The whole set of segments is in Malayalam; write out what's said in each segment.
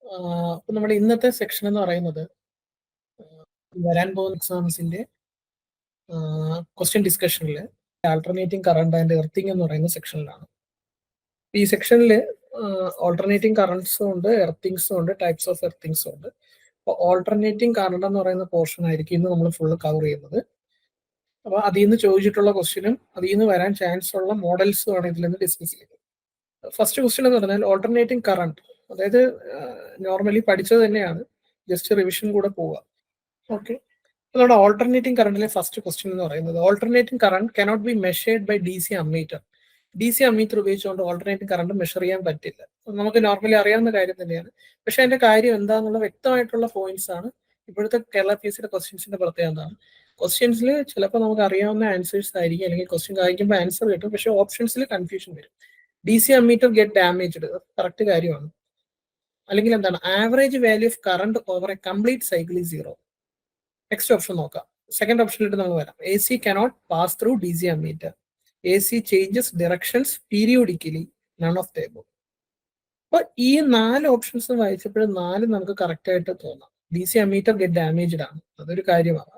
അപ്പൊ നമ്മുടെ ഇന്നത്തെ സെക്ഷൻ എന്ന് പറയുന്നത് വരാൻ പോകുന്ന എക്സാംസിന്റെ ക്വസ്റ്റ്യൻ ഡിസ്കഷനിൽ ആൾട്ടർനേറ്റിംഗ് കറണ്ട് ആൻഡ് എർത്തിങ് എന്ന് പറയുന്ന സെക്ഷനിലാണ്. ഈ സെക്ഷനിൽ ഓൾട്ടർനേറ്റിംഗ് കറണ്ട്സും ഉണ്ട്, എർത്തിങ്സും ഉണ്ട്, ടൈപ്സ് ഓഫ് എർത്തിങ്സും ഉണ്ട്. അപ്പോൾ ഓൾട്ടർനേറ്റിംഗ് കറണ്ട് എന്ന് പറയുന്ന പോർഷൻ ആയിരിക്കും ഇന്ന് നമ്മൾ ഫുള്ള് കവർ ചെയ്യുന്നത്. അപ്പോൾ അതിൽ നിന്ന് ചോദിച്ചിട്ടുള്ള ക്വസ്റ്റ്യനും അതിൽ നിന്ന് വരാൻ ചാൻസ് ഉള്ള മോഡൽസും ആണ് ഇതിൽ നിന്ന് ഡിസ്കസ് ചെയ്യുന്നത്. ഫസ്റ്റ് ക്വസ്റ്റ്യൻ എന്ന് പറഞ്ഞാൽ ഓൾട്ടർനേറ്റിംഗ് കറണ്ട്, അതായത് നോർമലി പഠിച്ചത് തന്നെയാണ്, ജസ്റ്റ് റിവിഷൻ കൂടെ പോവുക. ഓക്കെ, നമ്മുടെ ഓൾട്ടർനേറ്റിംഗ് കറണ്ടിലെ ഫസ്റ്റ് ക്വസ്റ്റ്യൻ എന്ന് പറയുന്നത് alternating current cannot be measured by DC ammeter. DC ammeter ഉപയോഗിച്ചുകൊണ്ട് ഓൾട്ടർനേറ്റിംഗ് കറണ്ട് മെഷർ ചെയ്യാൻ പറ്റില്ല. നമുക്ക് നോർമലി അറിയാവുന്ന കാര്യം തന്നെയാണ്. പക്ഷെ അതിന്റെ കാര്യം എന്താണെന്നുള്ള വ്യക്തമായിട്ടുള്ള പോയിന്റ്സ് ആണ് ഇപ്പോഴത്തെ കേരള PSCയുടെ ക്വസ്റ്റ്യൻസിന്റെ പ്രത്യേകത എന്താണ്. ക്വസ്റ്റ്യൻസിൽ ചിലപ്പോൾ നമുക്ക് അറിയാവുന്ന ആൻസേഴ്സ് ആയിരിക്കും, അല്ലെങ്കിൽ ക്വസ്റ്റ്യൻ കഴിക്കുമ്പോൾ ആൻസർ കിട്ടും, പക്ഷെ ഓപ്ഷൻസിൽ കൺഫ്യൂഷൻ വരും. DC ammeter get damaged, correct കാര്യമാണ്. അല്ലെങ്കിൽ എന്താണ്, average value of current over A complete cycle is 0. Next option നോക്കാം. സെക്കൻഡ് ഓപ്ഷനിലിട്ട് നമുക്ക് വരാം. AC cannot pass through DC ammeter. AC changes directions periodically. None of the above. അപ്പൊ ഈ 4 ഓപ്ഷൻസ് വായിച്ചപ്പോഴും 4 നമുക്ക് കറക്റ്റ് ആയിട്ട് തോന്നാം. DC അമ്മീറ്റർ ഗെറ്റ് ഡാമേജ്ഡ് ആണ്, അതൊരു കാര്യമാണ്.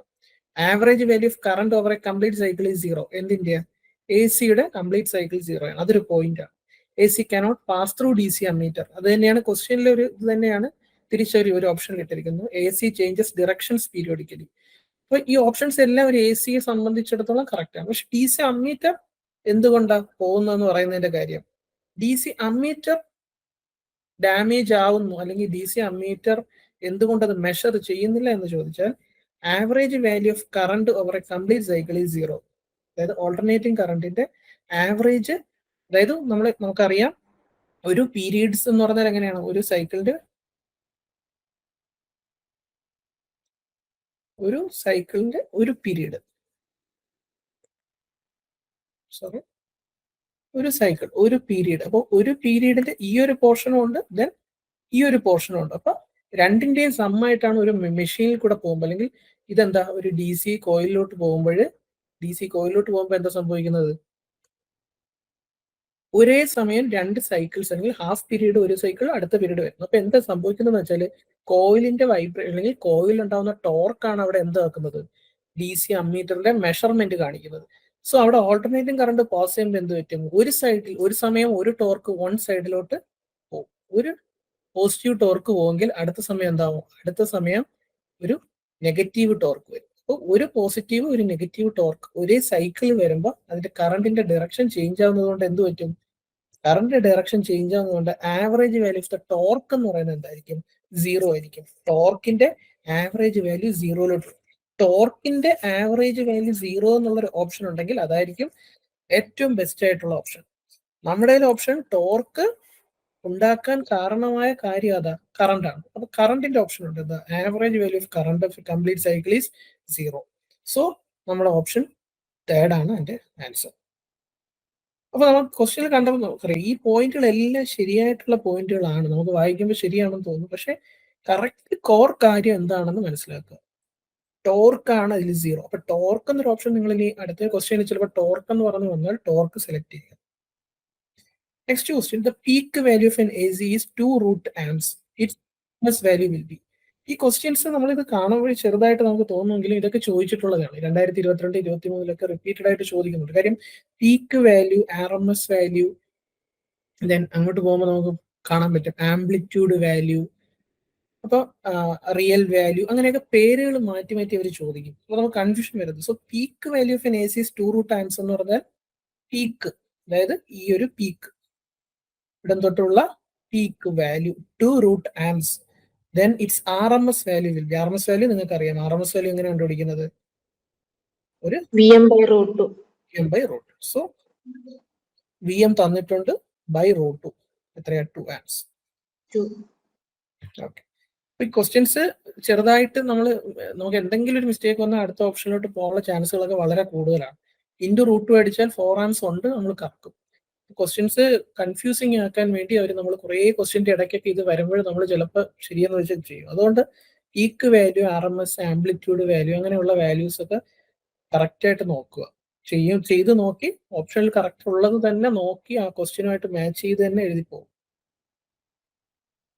Average value of current over A complete cycle is 0. എന്തിന്റെ? AC-യുടെ കംപ്ലീറ്റ് സൈക്കിൾ 0 ആണ്, അതൊരു പോയിന്റ് ആണ്. AC cannot pass through DC ammeter, അത് തന്നെയാണ് ക്വസ്റ്റ്യനിലെ ഒരു ഇത് തന്നെയാണ് ഒരു ഓപ്ഷൻ കിട്ടിയിരിക്കുന്നു. AC changes directions periodically. അപ്പൊ ഈ ഓപ്ഷൻസ് എല്ലാം ഒരു ACയെ സംബന്ധിച്ചിടത്തോളം കറക്റ്റ് ആണ്. പക്ഷെ DC അമ്മീറ്റർ എന്തുകൊണ്ടാണ് പോകുന്നതെന്ന് പറയുന്നതിന്റെ കാര്യം, DC അമ്മീറ്റർ ഡാമേജ് ആവുന്നു, അല്ലെങ്കിൽ DC അമ്മീറ്റർ എന്തുകൊണ്ട് അത് മെഷർ ചെയ്യുന്നില്ല എന്ന് ചോദിച്ചാൽ average value of current over A complete cycle is 0. അതായത് ഓൾട്ടർനേറ്റിംഗ് കറണ്ടിന്റെ ആവറേജ്, അതായത് നമുക്കറിയാം ഒരു പീരീഡ്സ് എന്ന് പറഞ്ഞാൽ എങ്ങനെയാണ്, ഒരു സൈക്കിളിന്റെ ഒരു പീരീഡ്, സോറി, ഒരു സൈക്കിൾ, ഒരു പീരീഡ്. അപ്പോൾ ഒരു പീരീഡിന്റെ ഈ ഒരു പോർഷനും ഉണ്ട്, ദെൻ ഈ ഒരു പോർഷനും ഉണ്ട്. അപ്പൊ രണ്ടിന്റെയും സമ്മായിട്ടാണ് ഒരു മെഷീനിൽ കൂടെ പോകുമ്പോൾ, അല്ലെങ്കിൽ ഇതെന്താ, ഒരു DC കോയിലിലോട്ട് പോകുമ്പോൾ എന്താ സംഭവിക്കുന്നത്, ഒരേ സമയം 2 സൈക്കിൾസ്, അല്ലെങ്കിൽ ഹാഫ് പീരീഡ് ഒരു സൈക്കിൾ, അടുത്ത പീരീഡ് വരുന്നു. അപ്പൊ എന്താ സംഭവിക്കുന്നത് വെച്ചാൽ കോയിലിന്റെ വൈബ്രേഷൻ, അല്ലെങ്കിൽ കോയിൽ ഉണ്ടാവുന്ന ടോർക്കാണ് അവിടെ എന്താക്കുന്നത്, DC അമ്മീറ്ററിന്റെ മെഷർമെന്റ് കാണിക്കുന്നത്. സോ അവിടെ ഓൾട്ടർനേറ്റിംഗ് കറണ്ട് പാസ് ചെയ്യുമ്പോൾ എന്ത് പറ്റും, ഒരു സമയം ഒരു ടോർക്ക് വൺ സൈഡിലോട്ട് പോകും, ഒരു പോസിറ്റീവ് ടോർക്ക് പോവെങ്കിൽ അടുത്ത സമയം എന്താവും, അടുത്ത സമയം ഒരു നെഗറ്റീവ് ടോർക്ക് വരും. അപ്പോൾ ഒരു പോസിറ്റീവ് ഒരു നെഗറ്റീവ് ടോർക്ക് ഒരേ സൈക്കിളിൽ വരുമ്പോൾ അതിന്റെ കറണ്ടിന്റെ ഡയറക്ഷൻ ചേഞ്ച് ആവുന്നതുകൊണ്ട് എന്ത് പറ്റും, കറണ്ട് ഡയറക്ഷൻ ചേഞ്ച് ആവുന്നതുകൊണ്ട് average value of the torque എന്ന് പറയുന്നത് എന്തായിരിക്കും, 0 ആയിരിക്കും. ടോർക്കിന്റെ ആവറേജ് വാല്യൂ 0 ടോർക്കിന്റെ ആവറേജ് വാല്യൂ 0 എന്നുള്ളൊരു ഓപ്ഷൻ ഉണ്ടെങ്കിൽ അതായിരിക്കും ഏറ്റവും ബെസ്റ്റ് ആയിട്ടുള്ള ഓപ്ഷൻ. നമ്മുടെ ഓപ്ഷൻ ടോർക്ക് ഉണ്ടാക്കാൻ കാരണമായ കാര്യം അതാ കറണ്ടാണ്. അപ്പൊ കറണ്ടിന്റെ ഓപ്ഷൻ ഉണ്ട്, the average value of current of complete cycle is 0. So നമ്മുടെ ഓപ്ഷൻ തേർഡ് ആണ് അതിന്റെ ആൻസർ. അപ്പൊ നമ്മൾ ക്വസ്റ്റ്യനിൽ കണ്ടപ്പോൾ നമുക്കറിയാം ഈ പോയിന്റുകളെല്ലാം ശരിയായിട്ടുള്ള പോയിന്റുകളാണ്, നമുക്ക് വായിക്കുമ്പോൾ ശരിയാണെന്ന് തോന്നുന്നു. പക്ഷെ കറക്റ്റ് കോർ കാര്യം എന്താണെന്ന് മനസ്സിലാക്കുക. ടോർക്കാണ് അതിൽ 0. അപ്പൊ ടോർക്ക് എന്നൊരു ഓപ്ഷൻ നിങ്ങൾ ഇനി അടുത്ത ക്വസ്റ്റ്യനിൽ ചിലപ്പോൾ ടോർക്ക് എന്ന് പറഞ്ഞു വന്നാൽ ടോർക്ക് സെലക്ട് ചെയ്യുക. Next question, the peak value of N AC is 2 √amps. It's value will be. ഈ ക്വസ്റ്റ്യൻസ് നമ്മളിത് കാണുമ്പോൾ ചെറുതായിട്ട് നമുക്ക് തോന്നുമെങ്കിലും ഇതൊക്കെ ചോദിച്ചിട്ടുള്ളതാണ്. 2022-23 റിപ്പീറ്റഡ് ആയിട്ട് ചോദിക്കുന്നുണ്ട്. കാര്യം peak value, RMS value, then അങ്ങോട്ട് പോകുമ്പോൾ നമുക്ക് കാണാൻ പറ്റും ആംപ്ലിറ്റ്യൂഡ് വാല്യൂ, അപ്പോൾ റിയൽ വാല്യൂ, അങ്ങനെയൊക്കെ പേരുകൾ മാറ്റി മാറ്റി അവർ ചോദിക്കും. അപ്പോൾ നമുക്ക് കൺഫ്യൂഷൻ വരുന്നത്. So peak value of N AC is 2 √amps എന്ന് പറഞ്ഞാൽ പീക്ക്, അതായത് ഈ ഒരു പീക്ക്, ഇടം തൊട്ടുള്ള peak value 2 √amps. then its RMS value will be, RMS value നിങ്ങൾക്ക് അറിയാം. RMS value എങ്ങനെ കണ്ടുപിടിക്കുന്നത്, ഒരു VM/√2. സോ VM തന്നിട്ടുണ്ട് /√2 എത്രയാ, 2 amps. ഓക്കെ, ഈ ക്വസ്റ്റ്യൻസ് ചെറുതായിട്ട് നമുക്ക് എന്തെങ്കിലും ഒരു മിസ്റ്റേക്ക് വന്നാൽ അടുത്ത ഓപ്ഷനിലോട്ട് പോകാനുള്ള ചാൻസുകളൊക്കെ വളരെ കൂടുതലാണ്. *√2 അടിച്ചാൽ 4 amps ഉണ്ട്, നമ്മൾ കറക്കും. ക്വസ്റ്റ്യൻസ് കൺഫ്യൂസിങ് ആക്കാൻ വേണ്ടി നമ്മൾ കുറേ ക്വസ്റ്റ്യന്റെ ഇടയ്ക്കൊക്കെ ഇത് വരുമ്പോൾ നമ്മൾ ചിലപ്പോൾ ശരിയെന്ന് വെച്ചാൽ ചെയ്യും. അതുകൊണ്ട് peak value, RMS, amplitude value, അങ്ങനെയുള്ള വാല്യൂസ് ഒക്കെ കറക്റ്റ് ആയിട്ട് നോക്കുക. ചെയ്ത് നോക്കി ഓപ്ഷനിൽ കറക്റ്റ് ഉള്ളത് തന്നെ നോക്കി ആ ക്വസ്റ്റ്യനുമായിട്ട് മാച്ച് ചെയ്ത് തന്നെ എഴുതി പോകും.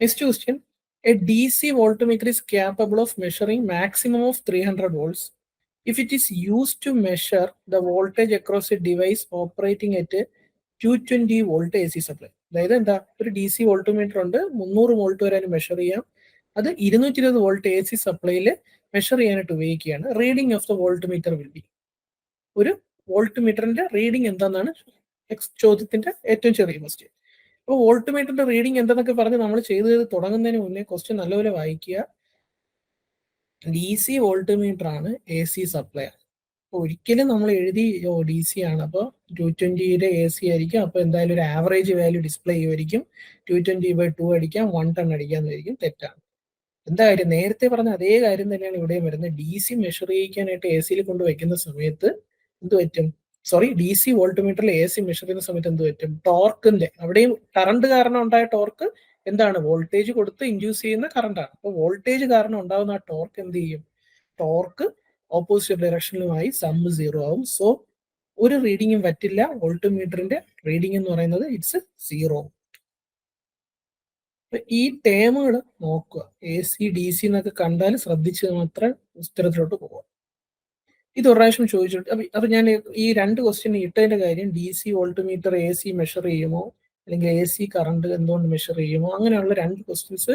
Next question, A DC voltmeter is capable of measuring maximum of 300 volts if it is used to measure the voltage across a device operating at a 220 volt A C supply. അതായത് എന്താ, ഒരു ഡി സി വോൾട്ട്മീറ്റർ ഉണ്ട്, 300 വോൾട്ട് വരെ മെഷർ ചെയ്യാം. അത് 220 വോൾട്ട് എ സി സപ്ലൈയിൽ മെഷർ ചെയ്യാനായിട്ട് ഉപയോഗിക്കുകയാണ്. Reading of the volt meter will be, ഒരു വോൾട്ട് മീറ്ററിന്റെ റീഡിംഗ് എന്താണെന്നാണ് ചോദ്യത്തിന്റെ ഏറ്റവും ചെറിയ ക്വസ്റ്റ്യൻ. അപ്പോൾ വോൾട്ട് മീറ്ററിന്റെ റീഡിംഗ് എന്താണെന്നൊക്കെ പറഞ്ഞ് നമ്മൾ ചെയ്ത് തുടങ്ങുന്നതിന് മുന്നേ ക്വസ്റ്റ്യൻ നല്ലപോലെ വായിക്കുക. ഡി സി വോൾട്ട് മീറ്റർ ആണ്, എ സി സപ്ലൈ ആണ്. ഒരിക്കലും നമ്മൾ എഴുതി ഡി സി ആണ്, അപ്പോൾ 220 എ സി ആയിരിക്കും, അപ്പോൾ എന്തായാലും ഒരു ആവറേജ് വാല്യൂ ഡിസ്പ്ലേ ചെയ്യുമായിരിക്കും. 220/2 അടിക്കാം, 110 അടിക്കാമെന്നായിരിക്കും. തെറ്റാണ്. എന്താ കാര്യം, നേരത്തെ പറഞ്ഞ അതേ കാര്യം തന്നെയാണ് ഇവിടെയും വരുന്നത്. ഡി സി മെഷർ ചെയ്യിക്കാനായിട്ട് എ സിയിൽ കൊണ്ട് വയ്ക്കുന്ന സമയത്ത് എന്ത് പറ്റും, സോറി ഡി സി വോൾട്ട്മീറ്ററിൽ എ സി മെഷർ ചെയ്യുന്ന സമയത്ത് എന്ത് പറ്റും, ടോർക്കിന്റെ, അവിടെയും കറണ്ട് കാരണം ഉണ്ടായ ടോർക്ക് എന്താണ്, വോൾട്ടേജ് കൊടുത്ത് ഇൻഡ്യൂസ് ചെയ്യുന്ന കറണ്ടാണ്. അപ്പോൾ വോൾട്ടേജ് കാരണം ഉണ്ടാകുന്ന ആ ടോർക്ക് എന്ത് ചെയ്യും, ടോർക്ക് ഓപ്പോസിറ്റ് ഡയറക്ഷനിലുമായി സം 0 ആവും. സോ ഒരു റീഡിങ്ങും പറ്റില്ല. വോൾട്ട്മീറ്ററിന്റെ റീഡിംഗ് എന്ന് പറയുന്നത് ഇറ്റ്സ് 0. ഈ ടേമുകൾ നോക്കുക, എ സി ഡി സി എന്നൊക്കെ കണ്ടാൽ ശ്രദ്ധിച്ച് മാത്രം ഉത്തരത്തിലോട്ട് പോകാം. ഇത് ഒരു പ്രാവശ്യം ചോദിച്ചിട്ട് അപ്പൊ ഞാൻ ഈ രണ്ട് ക്വസ്റ്റ്യൻ ഇട്ടതിന്റെ കാര്യം, D C voltmeter A C measure ചെയ്യുമോ അല്ലെങ്കിൽ എ സി കറണ്ട് എന്തുകൊണ്ട് മെഷർ ചെയ്യുമോ, അങ്ങനെയുള്ള രണ്ട് ക്വസ്റ്റ്യൻസ്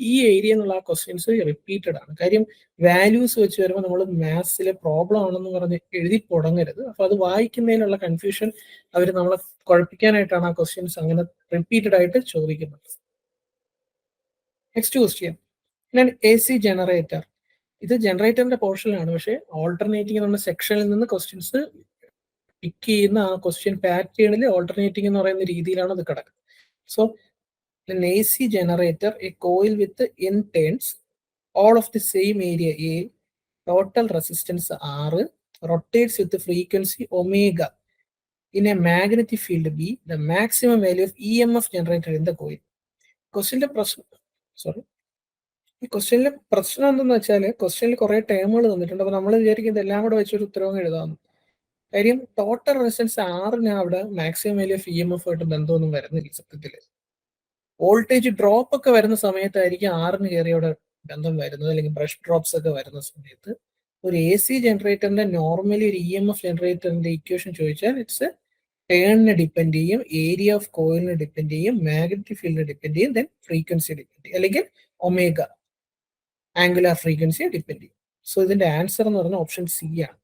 ഈ ഏരിയ എന്നുള്ള ആ ക്വസ്റ്റ്യൻസ് റിപ്പീറ്റഡ് ആണ്. കാര്യം വാല്യൂസ് വെച്ച് വരുമ്പോൾ നമ്മൾ മാത്സിലെ പ്രോബ്ലം ആണെന്ന് പറഞ്ഞ് എഴുതി തുടങ്ങരുത്. അപ്പൊ അത് വായിക്കുന്നതിനുള്ള കൺഫ്യൂഷൻ അവർ നമ്മളെ കുഴപ്പിക്കാനായിട്ടാണ് ആ ക്വസ്റ്റ്യൻസ് അങ്ങനെ റിപ്പീറ്റഡ് ആയിട്ട് ചോദിക്കുന്നത്. നെക്സ്റ്റ് ക്വസ്റ്റ്യൻ, ഞാൻ എ സി ജനറേറ്റർ, ഇത് ജനറേറ്ററിന്റെ പോർഷനിലാണ്, പക്ഷേ ഓൾട്ടർനേറ്റിംഗ് എന്നുള്ള സെക്ഷനിൽ നിന്ന് ക്വസ്റ്റ്യൻസ് പിക്ക് ചെയ്യുന്ന ആ ക്വസ്റ്റ്യൻ പാറ്റേണിൽ ഓൾട്ടർനേറ്റിംഗ് എന്ന് പറയുന്ന രീതിയിലാണ് അത് കിടക്കുന്നത്. So A C generator, A coil with n turns, all of the same area A, total resistance R, rotates with the frequency omega in a magnetic field B, the maximum value of EMF generated in the coil. ക്വസ്റ്റ്യൻ്റെ പ്രശ്നം, സോറി, ഈ ക്വസ്റ്റ്യനിലെ പ്രശ്നം എന്തെന്ന് വെച്ചാൽ ക്വസ്റ്റ്യനിൽ കുറെ ടേമുകൾ തന്നിട്ടുണ്ട്. അപ്പൊ നമ്മൾ വിചാരിക്കുന്നത് എല്ലാം കൂടെ വെച്ചൊരു ഉത്തരവും എഴുതാമെന്ന്. കാര്യം ടോട്ടൽ റെസിസ്റ്റൻസ് ആറിന് അവിടെ മാക്സിമം വാല്യൂ ഓഫ് EMF ആയിട്ട് ബന്ധമൊന്നും വരുന്നില്ല സത്യത്തിൽ. വോൾട്ടേജ് ഡ്രോപ്പ് ഒക്കെ വരുന്ന സമയത്തായിരിക്കും ആറിന് കയറി അവിടെ ബന്ധം വരുന്നത്, അല്ലെങ്കിൽ ബ്രഷ് ഡ്രോപ്സ് ഒക്കെ വരുന്ന സമയത്ത്. ഒരു എ സി ജനറേറ്ററിന്റെ നോർമലി ഒരു EMF ജനറേറ്ററിന്റെ ഇക്വേഷൻ ചോദിച്ചാൽ ഇറ്റ്സ് ടേണിനെ ഡിപ്പെൻഡ് ചെയ്യും, ഏരിയ ഓഫ് കോയിലിനെ ഡിപ്പെൻഡ് ചെയ്യും, മാഗ്നറ്റിക് ഫീൽഡിനെ ഡിപ്പെൻഡ് ചെയ്യും, ദെൻ ഫ്രീക്വൻസി ഡിപ്പെൻഡ് ചെയ്യും, അല്ലെങ്കിൽ ഒമേഗ ആംഗുലാർ ഫ്രീക്വൻസിയെ ഡിപ്പെൻഡ് ചെയ്യും. സോ ഇതിന്റെ ആൻസർ എന്ന് പറഞ്ഞാൽ ഓപ്ഷൻ സി ആണ്.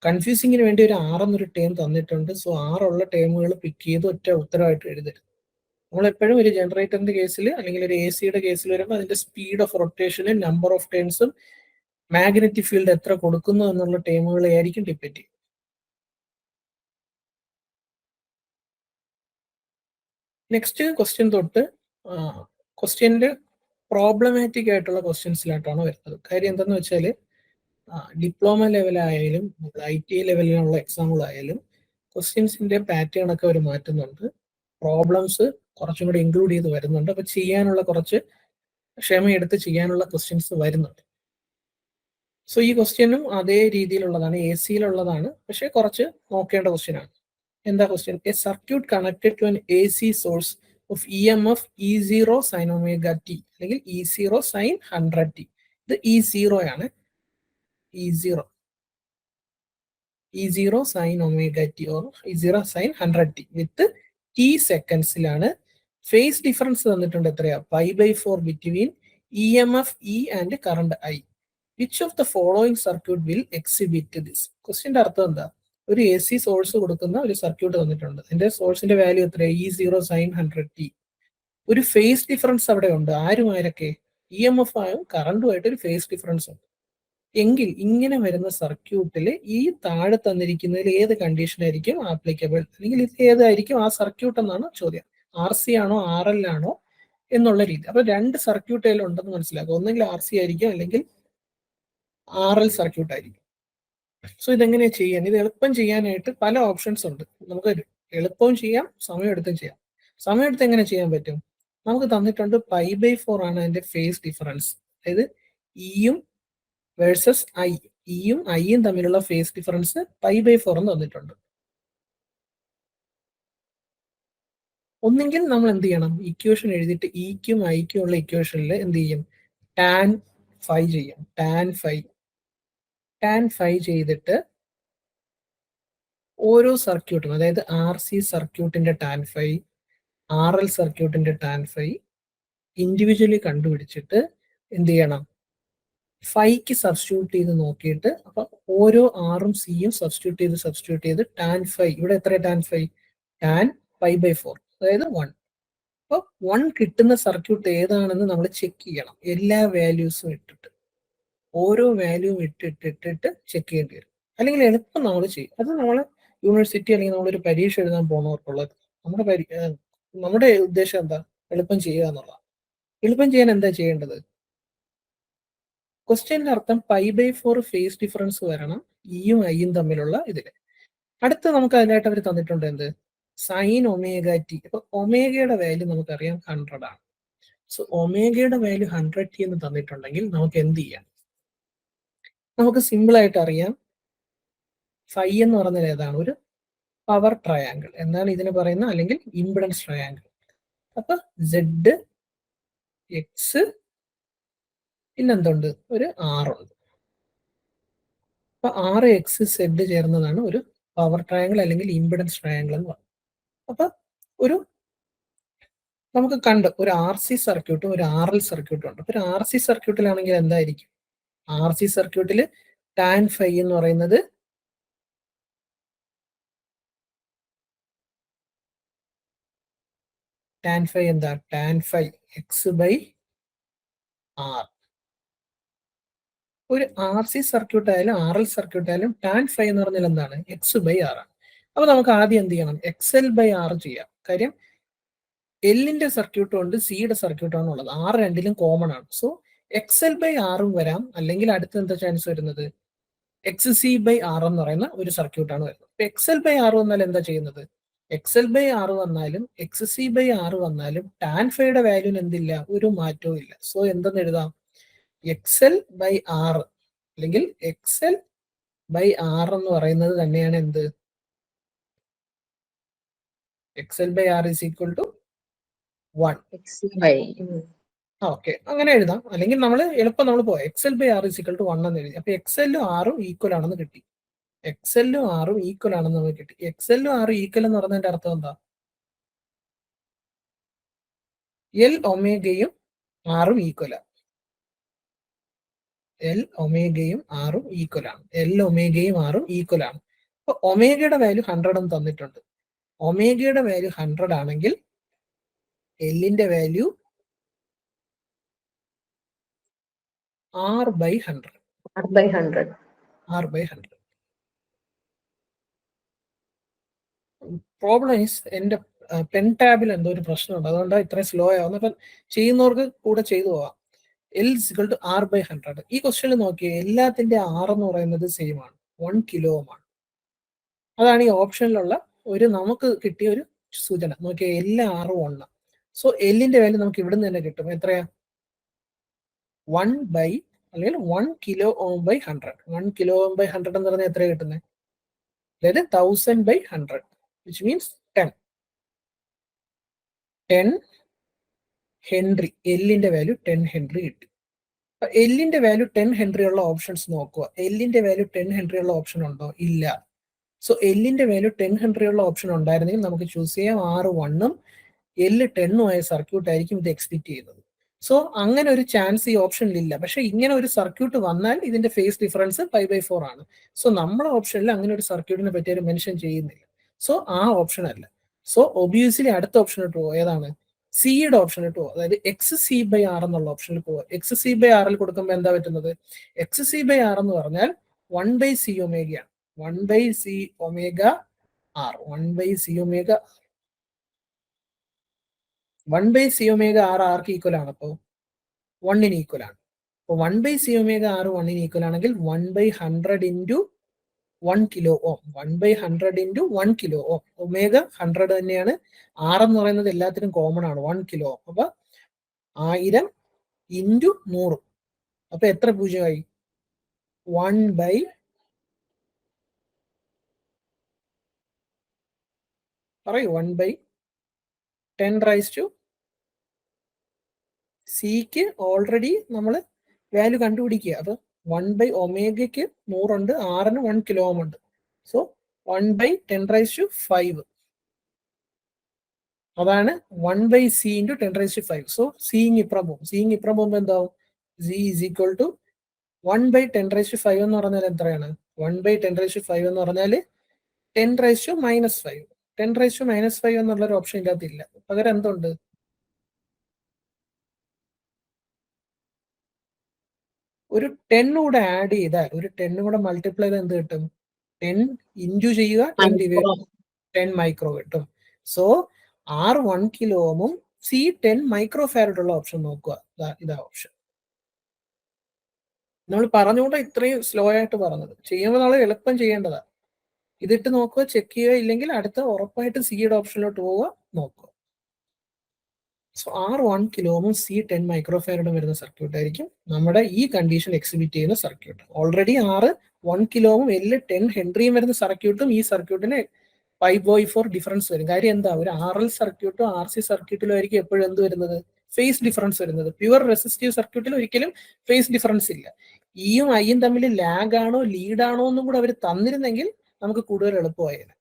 കൺഫ്യൂസിങ്ങിന് വേണ്ടി ഒരു 6 എന്നൊരു ടേം തന്നിട്ടുണ്ട്. സോ 6 ഉള്ള ടേമുകൾ പിക്ക് ചെയ്ത് ഒറ്റ ഉത്തരവായിട്ട് എഴുതരുത്. നമ്മൾ എപ്പോഴും ഒരു ജനറേറ്ററിന്റെ കേസിൽ അല്ലെങ്കിൽ ഒരു എ സിയുടെ കേസിൽ വരുമ്പോൾ അതിന്റെ സ്പീഡ് ഓഫ് റൊട്ടേഷനും നമ്പർ ഓഫ് ടേൺസും മാഗ്നറ്റിക് ഫീൽഡ് എത്ര കൊടുക്കുന്നു എന്നുള്ള ടേമുകളെ ആയിരിക്കും ഡിപ്പെൻഡ് ചെയ്യും. നെക്സ്റ്റ് ക്വസ്റ്റ്യൻ തൊട്ട് ക്വസ്റ്റ്യൻ്റെ പ്രോബ്ലമാറ്റിക് ആയിട്ടുള്ള ക്വസ്റ്റ്യൻസിലായിട്ടാണ് വരുന്നത്. കാര്യം എന്താന്ന് വെച്ചാൽ ഡിപ്ലോമ ലെവലായാലും ITI ലെവലിലുള്ള എക്സാമുകളായാലും ക്വസ്റ്റ്യൻസിന്റെ പാറ്റേൺ ഒക്കെ അവർ മാറ്റുന്നുണ്ട്. പ്രോബ്ലംസ് കുറച്ചും കൂടി ഇൻക്ലൂഡ് ചെയ്ത് വരുന്നുണ്ട്. അപ്പൊ ചെയ്യാനുള്ള കുറച്ച് ക്ഷമയെടുത്ത് ചെയ്യാനുള്ള ക്വസ്റ്റ്യൻസ് വരുന്നുണ്ട്. സോ ഈ ക്വസ്റ്റ്യനും അതേ രീതിയിലുള്ളതാണ്, എ സിയിലുള്ളതാണ്, പക്ഷെ കുറച്ച് നോക്കേണ്ട ക്വസ്റ്റ്യൻ ആണ്. എന്താ question? A circuit connected to an A C source of EMF E0 sin omega t അല്ലെങ്കിൽ E0 sin 100t. ഇത് E0 ആണ്. E0 sin omega t or E0 sin 100t with t സെക്കൻഡ്സിലാണ്. ഫേസ് ഡിഫറൻസ് തന്നിട്ടുണ്ട് എത്രയാ? π/4 between EMF E and current I. Which of the following circuit will exhibit this? ക്വസ്റ്റ്യന്റെ അർത്ഥം എന്താ? ഒരു എ സി സോഴ്സ് കൊടുക്കുന്ന ഒരു സർക്യൂട്ട് തന്നിട്ടുണ്ട്. അതിന്റെ സോഴ്സിന്റെ വാല്യൂ എത്രയാണ്? E0 sin 100t. ഒരു ഫേസ് ഡിഫറൻസ് അവിടെ ഉണ്ട്. ആരുമാരൊക്കെ? EMF ആയും കറണ്ടുമായിട്ട് ഒരു ഫേസ് ഡിഫറൻസ് ഉണ്ട്. എങ്കിൽ ഇങ്ങനെ വരുന്ന സർക്യൂട്ടിൽ ഈ താഴെ തന്നിരിക്കുന്നതിൽ ഏത് കണ്ടീഷൻ ആയിരിക്കും ആപ്ലിക്കബിൾ, അല്ലെങ്കിൽ ഇത് ഏതായിരിക്കും ആ സർക്യൂട്ട് എന്നാണ് ചോദ്യം. RC ആണോ RL ആണോ എന്നുള്ള രീതി. അപ്പൊ രണ്ട് സർക്യൂട്ട് ഉണ്ടെന്ന് മനസ്സിലാക്കുക. ഒന്നെങ്കിൽ RC ആയിരിക്കും, അല്ലെങ്കിൽ RL സർക്യൂട്ട് ആയിരിക്കും. സോ ഇതെങ്ങനെയാ ചെയ്യാൻ? ഇത് എളുപ്പം ചെയ്യാനായിട്ട് പല ഓപ്ഷൻസ് ഉണ്ട്. നമുക്ക് എളുപ്പവും ചെയ്യാം, സമയമെടുത്തും ചെയ്യാം. സമയമെടുത്ത് എങ്ങനെ ചെയ്യാൻ പറ്റും? നമുക്ക് തന്നിട്ടുണ്ട് π/4 ആണ് അതിന്റെ ഫേസ് ഡിഫറൻസ്. അതായത് ഇയും വേഴ്സസ് I, ഇയും Iയും തമ്മിലുള്ള ഫേസ് ഡിഫറൻസ് π/4 എന്ന് തന്നിട്ടുണ്ട്. ഒന്നെങ്കിൽ നമ്മൾ എന്ത് ചെയ്യണം, ഇക്വേഷൻ എഴുതിയിട്ട് ഇക്കും ഐക്കും ഉള്ള ഇക്വേഷനിൽ എന്ത് ചെയ്യും, ടാൻ ഫൈ ചെയ്യും. ടാൻ ഫൈ ചെയ്തിട്ട് ഓരോ സർക്യൂട്ടും, അതായത് ആർ സി സർക്യൂട്ടിന്റെ ടാൻ ഫൈ, ആർ എൽ സർക്യൂട്ടിന്റെ ടാൻ ഫൈ ഇൻഡിവിജ്വലി കണ്ടുപിടിച്ചിട്ട് എന്ത് ചെയ്യണം, ഫൈക്ക് സബ്സ്റ്റിറ്റ്യൂട്ട് ചെയ്ത് നോക്കിയിട്ട്, അപ്പൊ ഓരോ ആറും സിയും സബ്സ്റ്റിറ്റ്യൂട്ട് ചെയ്ത് ടാൻ ഫൈ, ഇവിടെ എത്ര tan phi, tan pi by 4, അതായത് 1. അപ്പോൾ 1 കിട്ടുന്ന സർക്യൂട്ട് ഏതാണെന്ന് നമ്മൾ ചെക്ക് ചെയ്യണം, എല്ലാ വാല്യൂസും ഇട്ടിട്ട്, ഓരോ വാല്യൂവും ഇട്ടിട്ട് ചെക്ക് ചെയ്യേണ്ടി വരും. അല്ലെങ്കിൽ എളുപ്പം നമ്മൾ ചെയ്യും. അത് നമ്മൾ യൂണിവേഴ്സിറ്റി അല്ലെങ്കിൽ നമ്മളൊരു പരീക്ഷ എഴുതാൻ പോകുന്നവർക്കുള്ളത്. നമ്മുടെ ഉദ്ദേശം എന്താ, എളുപ്പം ചെയ്യുക എന്നുള്ളതാണ്. എളുപ്പം ചെയ്യാൻ എന്താ ചെയ്യേണ്ടത്, ക്വസ്റ്റ്യന്റെ അർത്ഥം പൈ ബൈ 4 ഫേസ് ഡിഫറൻസ് വരണം ഇയും ഐയും തമ്മിലുള്ള ഇതില്. അടുത്ത് നമുക്ക് അതിനായിട്ട് അവർ തന്നിട്ടുണ്ട് എന്ത്, സൈൻ ഒമേഗ ടി. അപ്പൊ ഒമേഗയുടെ വാല്യൂ നമുക്കറിയാം 100 ആണ്. സോ ഒമേഗയുടെ വാല്യൂ 100 ടി എന്ന് തന്നിട്ടുണ്ടെങ്കിൽ നമുക്ക് എന്ത് ചെയ്യാം, നമുക്ക് സിമ്പിൾ ആയിട്ട് അറിയാം, ഫൈ എന്ന് പറഞ്ഞാൽ ഏതാണ്, ഒരു പവർ ട്രയാങ്കിൾ എന്നാണ് ഇതിന് പറയുന്നത്, അല്ലെങ്കിൽ ഇംപിഡൻസ് ട്രയാങ്കിൾ. അപ്പൊ സെഡ് എക്സ് പിന്നെന്തുണ്ട്, ഒരു ആർ ഉണ്ട്. അപ്പൊ 6 x z ചേർന്നതാണ് ഒരു പവർ ട്രയാങ്കിൾ അല്ലെങ്കിൽ ഇംപിഡൻസ് ട്രയാങ്കിൾ എന്ന് പറയുന്നത്. അപ്പൊ ഒരു നമുക്ക് കണ്ട് ഒരു ആർ സി സർക്യൂട്ടും ഒരു ആർ എൽ സർക്യൂട്ടും ഉണ്ട്. ഒരു ആർ സി സർക്യൂട്ടിലാണെങ്കിൽ എന്തായിരിക്കും, ആർ സി സർക്യൂട്ടിൽ ടാൻ ഫൈ എന്ന് പറയുന്നത് ടാൻ ഫൈ എന്താ, tan phi X by R. ഒരു ആർ സി സർക്യൂട്ട് ആയാലും ആർ എൽ സർക്യൂട്ട് ആയാലും ടാൻ ഫൈ എന്ന് പറഞ്ഞാൽ എന്താണ്, എക്സ് ബൈ ആർ ആണ്. അപ്പൊ നമുക്ക് ആദ്യം എന്ത് ചെയ്യണം, എക്സ് എൽ ബൈ ആർ ചെയ്യാം. കാര്യം എല്ലിന്റെ സർക്യൂട്ടും ഉണ്ട് സിയുടെ സർക്യൂട്ടാണ് ഉള്ളത്, ആർ രണ്ടിലും കോമൺ ആണ്. സോ എക്സ് എൽ ബൈ ആറും വരാം, അല്ലെങ്കിൽ അടുത്ത് എന്താ ചാൻസ് വരുന്നത്, എക്സ് സി ബൈ ആർ എന്ന് പറയുന്ന ഒരു സർക്യൂട്ടാണ് വരുന്നത്. ഇപ്പൊ എക്സ് എൽ ബൈ ആർ വന്നാൽ എന്താ ചെയ്യുന്നത്, എക്സ് എൽ ബൈ ആർ വന്നാലും എക്സ് സി ബൈ ആർ വന്നാലും ടാൻ ഫൈയുടെ വാല്യൂന് എന്തില്ല, ഒരു മാറ്റവും ഇല്ല. സോ എന്തെന്ന് എഴുതാം, എക്സ് എൽ ബൈ ആർ അല്ലെങ്കിൽ എക്സ് എൽ ബൈ ആർ എന്ന് പറയുന്നത് തന്നെയാണ് എന്ത്, X L by R is equal to 1. Okay, അങ്ങനെ എഴുതാം. അല്ലെങ്കിൽ നമ്മൾ എളുപ്പം നമ്മൾ പോയി X L by R is equal to 1 എന്ന് എഴുതി. അപ്പൊ എക്സ് എല്ലും ആറും ഈക്വൽ ആണെന്ന് കിട്ടി, എക്സ് എല്ലും ആറും ഈക്വൽ ആണെന്ന് നമുക്ക് കിട്ടി. എക്സ് എല്ലും ആറും ഈക്വൽ എന്ന് പറഞ്ഞതിന്റെ അർത്ഥം എന്താ, എൽ ഒമേഗയും ആറും ഈക്വലാണ്. എൽ ഒമേഗയും ആറും ഈക്വൽ ആണ്. എൽ ഒമേഗയും ആറും ഈക്വൽ ആണ്. അപ്പൊ ഒമേഗയുടെ വാല്യൂ 100 എന്ന് തന്നിട്ടുണ്ട്. ഒമേഗയുടെ വാല്യൂ 100 ആണെങ്കിൽ എല്ലിന്റെ value R by 100. Problem is എന്റെ പെൻ ടാബിൽ എന്തോ ഒരു പ്രശ്നമുണ്ട്, അതുകൊണ്ടാണ് ഇത്രയും സ്ലോ ആവുന്നത്. അപ്പം ചെയ്യുന്നവർക്ക് കൂടെ ചെയ്തു പോവാം. L is equal to R by 100. ഈ ക്വസ്റ്റ്യനിൽ നോക്കിയേ, എല്ലാത്തിന്റെ ആർ എന്ന് പറയുന്നത് സെയിം ആണ്, 1 കിലോ ഓം ആണ്. അതാണ് ഈ ഓപ്ഷനിലുള്ള ഒരു നമുക്ക് കിട്ടിയ ഒരു സൂചന. നോക്കിയേ, എല്ലാ ആറും 1. സോ എല്ലിന്റെ വാല്യൂ നമുക്ക് ഇവിടുന്ന് തന്നെ കിട്ടും, എത്രയാ, 1 ബൈ അല്ലെങ്കിൽ 1 kilo ohm by 100. 1 kilo ohm by 100 എന്ന് പറഞ്ഞാൽ എത്രയാണ് കിട്ടുന്നത്, അതായത് 1000 ബൈ 100 വിച്ച് മീൻസ് 10 ഹെൻറി. എല്ലിന്റെ വാല്യൂ 10 ഹെൻറി കിട്ടി. എല്ലിന്റെ വാല്യൂ 10 ഹെൻറി ഉള്ള ഓപ്ഷൻസ് നോക്കുക. എല്ലിന്റെ വാല്യൂ 10 ഹെൻറി ഉള്ള ഓപ്ഷൻ ഉണ്ടോ, ഇല്ല. സോ എല്ലിന്റെ വാല്യൂ 10 ഹെൻറി ഉള്ള ഓപ്ഷൻ ഉണ്ടായിരുന്നെങ്കിൽ നമുക്ക് ചൂസ് ചെയ്യാം ആർ 1ഉം എല്ല് 10ഉം ആയ സർക്യൂട്ട് ആയിരിക്കും ഇത് എക്സ്പെക്ട് ചെയ്യുന്നത്. സോ അങ്ങനെ ഒരു ചാൻസ് ഈ ഓപ്ഷനിൽ ഇല്ല. പക്ഷെ ഇങ്ങനെ ഒരു സർക്യൂട്ട് വന്നാൽ ഇതിന്റെ ഫേസ് ഡിഫറൻസ് 5/4 ആണ്. സോ നമ്മുടെ ഓപ്ഷനിൽ അങ്ങനെ ഒരു സർക്യൂട്ടിനെ പറ്റി ഒരു മെൻഷൻ ചെയ്യുന്നില്ല. സോ ആ ഓപ്ഷൻ അല്ല. സോ ഒബിയസ്ലി അടുത്ത ഓപ്ഷൻ ഇട്ട് പോകും, ഏതാണ്, സിയുടെ ഓപ്ഷൻ ഇട്ട് പോകും, അതായത് എക്സ് സി ബൈ ആർ എന്നുള്ള ഓപ്ഷനിൽ പോകുക. എക്സ് സി ബൈ ആറിൽ കൊടുക്കുമ്പോൾ എന്താ പറ്റുന്നത്, എക്സ് സി ബൈ ആർ എന്ന് പറഞ്ഞാൽ 1 ബൈ സി ഒമേഗയാണ്. 1 by C omega R, 1 by C omega 1 by C omega R ആർക്ക് ഈക്വൽ ആണ്, അപ്പോൾ 1ന് ഈക്വൽ ആണ്. അപ്പോൾ 1 ബൈ സി ഒമേഗ ആർ 1ന് ഈക്വൽ ആണെങ്കിൽ 1 by 100 into 1 kilo ohm, 1 by 100 into 1 kilo ohm. Omega 100 തന്നെയാണ്, ആർ എന്ന് പറയുന്നത് എല്ലാത്തിനും കോമൺ ആണ്, 1 കിലോ ഓം. അപ്പൊ 1000 ഇൻറ്റു 100, അപ്പൊ എത്ര പൂജ്യമായി, 1 ബൈ പറയൂ, 1 ബൈ 10⁻⁶. സിക്ക് ഓൾറെഡി നമ്മൾ വാല്യൂ കണ്ടുപിടിക്കുക. അപ്പൊ 1/ω-ക്ക് 100 ഉണ്ട്, ആറിന് 1 കിലോ ഓം ഉണ്ട്. സോ 1/10⁵. അതാണ് 1/c × 10⁵. സോ സീങ് ഇപ്പുറം പോകും. സീങ് ഇപ്പുറം പോകുമ്പോൾ എന്താവും? z ഈസ് ഈക്വൽ ടു 1/10⁵ എന്ന് പറഞ്ഞാൽ എത്രയാണ്? 1/10⁵ എന്ന് പറഞ്ഞാൽ 10⁻⁻5. 10⁻⁻5 എന്നുള്ളൊരു ഓപ്ഷൻ ഇല്ലാത്തില്ല. പകരം എന്തുണ്ട്? ഒരു 10 കൂടെ ആഡ് ചെയ്താൽ, ഒരു 10 കൂടെ മൾട്ടിപ്ലൈ ചെയ്താൽ എന്ത് കിട്ടും? 10 ഇൻറ്റു ചെയ്യുക, 10 മൈക്രോ കിട്ടും. സോ R 1 കിലോ ഓമും C 10 മൈക്രോ ഫാരഡ് ഉള്ള ഓപ്ഷൻ നോക്കുക. ഇതാ ഓപ്ഷൻ. നമ്മൾ പറഞ്ഞുകൊണ്ട് ഇത്രയും സ്ലോ ആയിട്ട് പറഞ്ഞത്. ചെയ്യുമ്പോൾ നമ്മൾ എളുപ്പം ചെയ്യേണ്ടതാണ്. ഇതിട്ട് നോക്കുക, ചെക്ക് ചെയ്യുക. ഇല്ലെങ്കിൽ അടുത്ത ഉറപ്പായിട്ട് സിയുടെ ഓപ്ഷനിലോട്ട് പോവുക, നോക്കുക. സോ R 1 കിലോ ഓമും C 10 മൈക്രോ ഫാരഡും വരുന്ന സർക്യൂട്ട് ആയിരിക്കും നമ്മുടെ ഈ കണ്ടീഷൻ എക്സിബിറ്റ് ചെയ്യുന്ന സർക്യൂട്ട്. ഓൾറെഡി R 1 കിലോ ഓമും L 10 ഹെൻറിയും വരുന്ന സർക്യൂട്ടും ഈ സർക്യൂട്ടിന് 5/4 ഡിഫറൻസ് വരും. കാര്യം എന്താ? ഒരു RL സർക്യൂട്ടോ RC സർക്യൂട്ടിലും ആയിരിക്കും എപ്പോഴും എന്ത് വരുന്നത്? ഫേസ് ഡിഫറൻസ് വരുന്നത്. പ്യുവർ റെസിസ്റ്റീവ് സർക്യൂട്ടിൽ ഒരിക്കലും ഫേസ് ഡിഫറൻസ് ഇല്ല. ഇയും ഐയും തമ്മിൽ ലാഗ് ആണോ ലീഡ് ആണോ എന്നും കൂടെ അവർ തന്നിരുന്നെങ്കിൽ നമുക്ക് കൂടുതൽ എളുപ്പമായേനെ.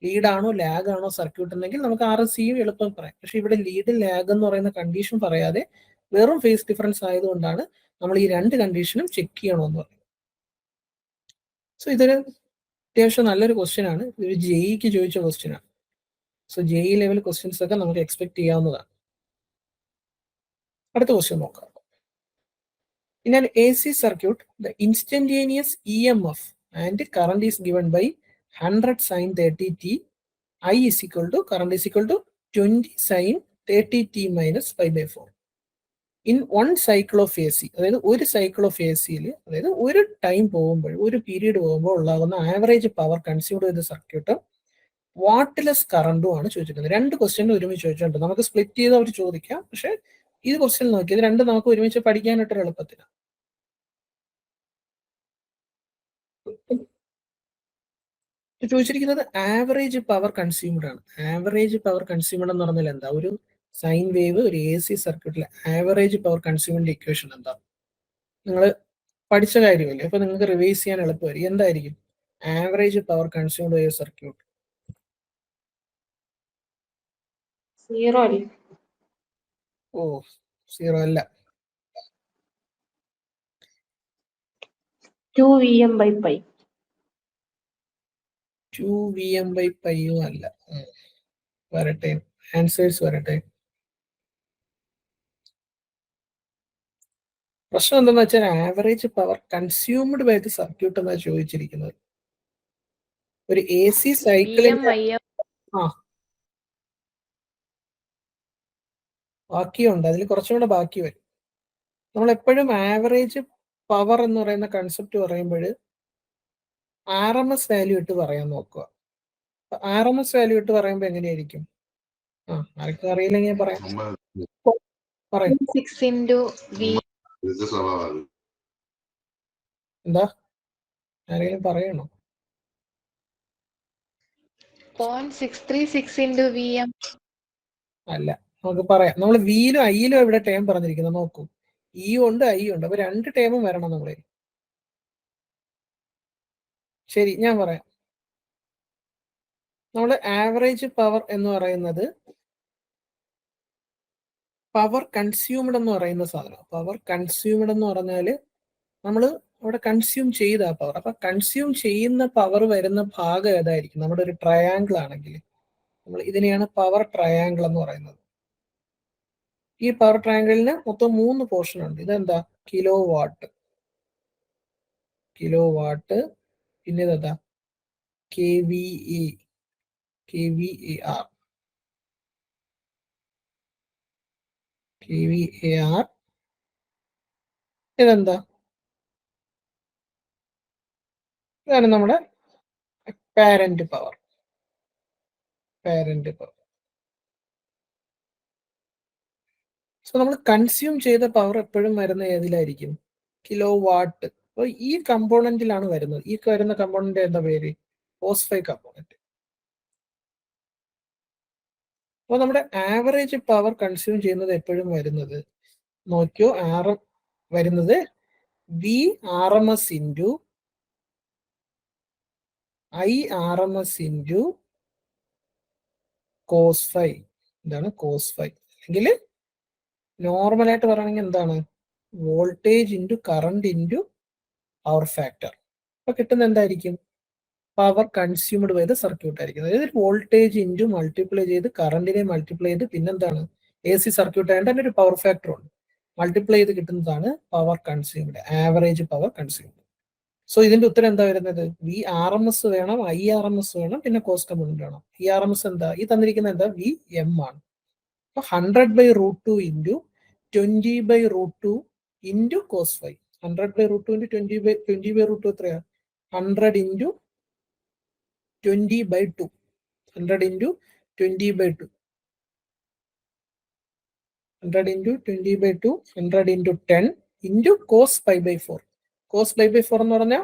ലീഡ് ആണോ ലാഗ് ആണോ സർക്യൂട്ട് ഉണ്ടെങ്കിൽ നമുക്ക് RCയും എളുപ്പം പറയാം. പക്ഷെ ഇവിടെ ലീഡ് ലാഗ് എന്ന് പറയുന്ന കണ്ടീഷൻ പറയാതെ വെറും ഫേസ് ഡിഫറൻസ് ആയതുകൊണ്ടാണ് നമ്മൾ ഈ രണ്ട് കണ്ടീഷനും ചെക്ക് ചെയ്യണമെന്ന് പറയുന്നത്. സോ ഇതൊരു അത്യാവശ്യം നല്ലൊരു ക്വസ്റ്റ്യൻ ആണ്. ഇതൊരു ജെഇക്ക് ചോദിച്ച ക്വസ്റ്റ്യൻ ആണ്. സോ ജെഇ ലെവൽ ക്വസ്റ്റ്യൻസ് ഒക്കെ നമുക്ക് എക്സ്പെക്ട് ചെയ്യാവുന്നതാണ്. അടുത്ത ക്വസ്റ്റ്യൻ നോക്കാം. In an AC circuit, the instantaneous EMF and current is given by 100 sin 30t. I is equal to, current is equal to 20 sin 30t minus 5/4. In one cycle of AC, അതായത് ഒരു സൈക്കിൾ ഓഫ് എ സിയിൽ, അതായത് ഒരു ടൈം പോകുമ്പോൾ, ഒരു പീരീഡ് പോകുമ്പോൾ ഉണ്ടാകുന്ന ആവറേജ് പവർ കൺസ്യൂംഡ് ചെയ്ത സർക്യൂട്ടും വാട്ട്ലെസ് കറണ്ടും ആണ് ചോദിച്ചിരിക്കുന്നത്. രണ്ട് ക്വസ്റ്റ്യൻ ഒരുമിച്ച് ചോദിച്ചിട്ടുണ്ട്. നമുക്ക് സ്പ്ലിറ്റ് ചെയ്ത് അവർ ചോദിക്കാം. പക്ഷെ ഇത് ക്വസ്റ്റ്യൻ നോക്കി, ഇത് രണ്ടും നമുക്ക് ഒരുമിച്ച് പഠിക്കാനായിട്ടൊരു എളുപ്പത്തിലാണ്. ചോദിച്ചിരിക്കുന്നത് ആവറേജ് പവർ കൺസ്യൂംഡ് ആണ്. ആവറേജ് പവർ കൺസ്യൂംഡ് എന്ന് പറഞ്ഞാൽ എന്താ? ഒരു സൈൻ വേവ് ഒരു എ സി സർക്യൂട്ടിലെ ആവറേജ് പവർ കൺസ്യൂമിന്റെ ഇക്വേഷൻ എന്താ? നിങ്ങൾ പഠിച്ച കാര്യമല്ലേ? അപ്പൊ നിങ്ങൾക്ക് റിവൈസ് ചെയ്യാൻ എളുപ്പമായിരിക്കും. എന്തായിരിക്കും average power consumed by circuit? 0. ഓ, 0 അല്ല. 2 Vm/π. 2 Vm/π അല്ല. വരട്ടെ, ആൻസേഴ്സ് വരട്ടെ. പ്രശ്നം എന്താന്ന് വെച്ചാൽ average power consumed by the circuit എന്നാണ് ചോദിച്ചിരിക്കുന്നത്. ഒരു എ സി സൈക്കിളിന്റെ ബാക്കിയുണ്ട്, അതിൽ കുറച്ചും കൂടെ ബാക്കി വരും. നമ്മൾ എപ്പോഴും ആവറേജ് പവർ എന്ന് പറയുന്ന കൺസെപ്റ്റ് പറയുമ്പോൾ RMS വാല്യൂ ഇട്ട് പറയാൻ നോക്കുക. RMS വാല്യൂ ഇട്ട് പറയുമ്പോൾ എങ്ങനെയായിരിക്കും? ആർക്കും അറിയില്ലെങ്കിൽ പറയാം. എന്താ ആരെങ്കിലും പറയണോ? 0.636 × Vm. അല്ല, നമുക്ക് പറയാം. നമ്മൾ വിയിലും ഐയിലും ഇവിടെ ടേം പറഞ്ഞിരിക്കുന്നത് നോക്കൂ. ഇ ഉണ്ട് ഐ ഉണ്ട്. അപ്പൊ രണ്ട് ടേമും വരണം നമ്മളെ. ശരി, ഞാൻ പറയാം. നമ്മൾ ആവറേജ് പവർ എന്ന് പറയുന്നത് പവർ കൺസ്യൂംഡ് എന്ന് പറയുന്ന സാധനം. പവർ കൺസ്യൂംഡ് എന്ന് പറഞ്ഞാൽ നമ്മൾ അവിടെ കൺസ്യൂം ചെയ്ത പവർ. അപ്പൊ കൺസ്യൂം ചെയ്യുന്ന പവർ വരുന്ന ഭാഗം ഏതായിരിക്കും? നമ്മുടെ ഒരു ട്രയാങ്കിൾ ആണെങ്കിൽ നമ്മൾ ഇതിനെയാണ് പവർ ട്രയാങ്കിൾ എന്ന് പറയുന്നത്. ഈ പവർ ട്രയാങ്കിളിന് മൊത്തം 3 പോർഷൻ ഉണ്ട്. ഇതെന്താ? കിലോ വാട്ട്, പിന്നെ ഇതെന്താ? KVA, KVAR, ഇതെന്താ? ഇതാണ് നമ്മുടെ പാരന്റ് പവർ. സോ നമ്മൾ കൺസ്യൂം ചെയ്ത പവർ എപ്പോഴും വരുന്ന ഏതിലായിരിക്കും? Kilo watt. അപ്പോൾ ഈ കമ്പോണന്റിലാണ് വരുന്നത്. ഈ വരുന്ന കമ്പോണന്റ് എന്താ പേര്? ഫോസ്ഫൈ കമ്പോണന്റ്. അപ്പോൾ നമ്മുടെ ആവറേജ് പവർ കൺസ്യൂം ചെയ്യുന്നത് എപ്പോഴും വരുന്നത് നോക്കിയോ, വരുന്നത് V R M S into I R M S into cos phi. ഇതാണ് കോസ് ഫൈ. അല്ലെങ്കിൽ നോർമലായിട്ട് പറയുകയാണെങ്കിൽ എന്താണ്, voltage into current into power factor. അപ്പൊ കിട്ടുന്ന എന്തായിരിക്കും, power consumed by the circuit ആയിരിക്കും. അതായത് വോൾട്ടേജ് ഇൻറ്റു മൾട്ടിപ്ലൈ ചെയ്ത് കറണ്ടിനെ മൾട്ടിപ്ലൈ ചെയ്ത് പിന്നെന്താണ് എ സി സർക്യൂട്ട് ആയതുകൊണ്ട് തന്നെ ഒരു പവർ ഫാക്ടർ ഉണ്ട്, മൾട്ടിപ്ലൈ ചെയ്ത് കിട്ടുന്നതാണ് power consumed, average power consumed. So ഇതിന്റെ ഉത്തരം എന്താ വരുന്നത്, വി ആർ എം എസ് വേണം, ഐ ആർ എം എസ് വേണം, പിന്നെ കോസ്റ്റ് കമ്പോണന്റ് വേണം. ഈ ആർ എം എസ് എന്താ, ഈ തന്നിരിക്കുന്ന എന്താ, വി എം ആണ്. അപ്പൊ 100/√2 into 20/√2 into cos phi. 100/√2 into 20/√2 എത്രയാ, 100 into 20/2. 100 into 20/2. 100 into 20/2, 100 into 10 into cos pi by 4. Cos pi by 4 എന്ന് പറഞ്ഞാൽ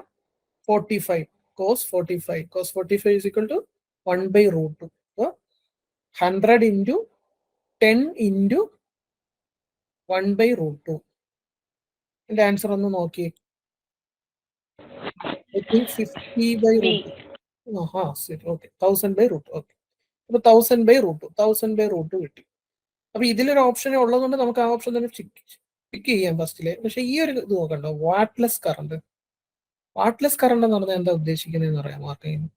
45. Cos 45. Cos 45 is equal to 1/√2. അപ്പോൾ 100 ഇൻറ്റു 10 ഇൻറ്റു 1/√2. എന്റെ ആൻസർ ഒന്ന് നോക്കി. 50/√2. ശരി, ഓക്കെ. 1000/√2. ഓക്കെ, അപ്പൊ 1000/√2 കിട്ടി. അപ്പൊ ഇതിലൊരു ഓപ്ഷനെ ഉള്ളതുകൊണ്ട് നമുക്ക് ആ ഓപ്ഷൻ തന്നെ പിക്ക് ചെയ്യാം ഫസ്റ്റില്. പക്ഷെ ഈ ഒരു ഇത് നോക്കണ്ടോ, വാട്ട്ലെസ് കറണ്ട്. വാട്ട്ലെസ് കറണ്ട് എന്ന് പറഞ്ഞാൽ എന്താ ഉദ്ദേശിക്കുന്നതെന്ന് അറിയാം ആർക്കെങ്കിലും?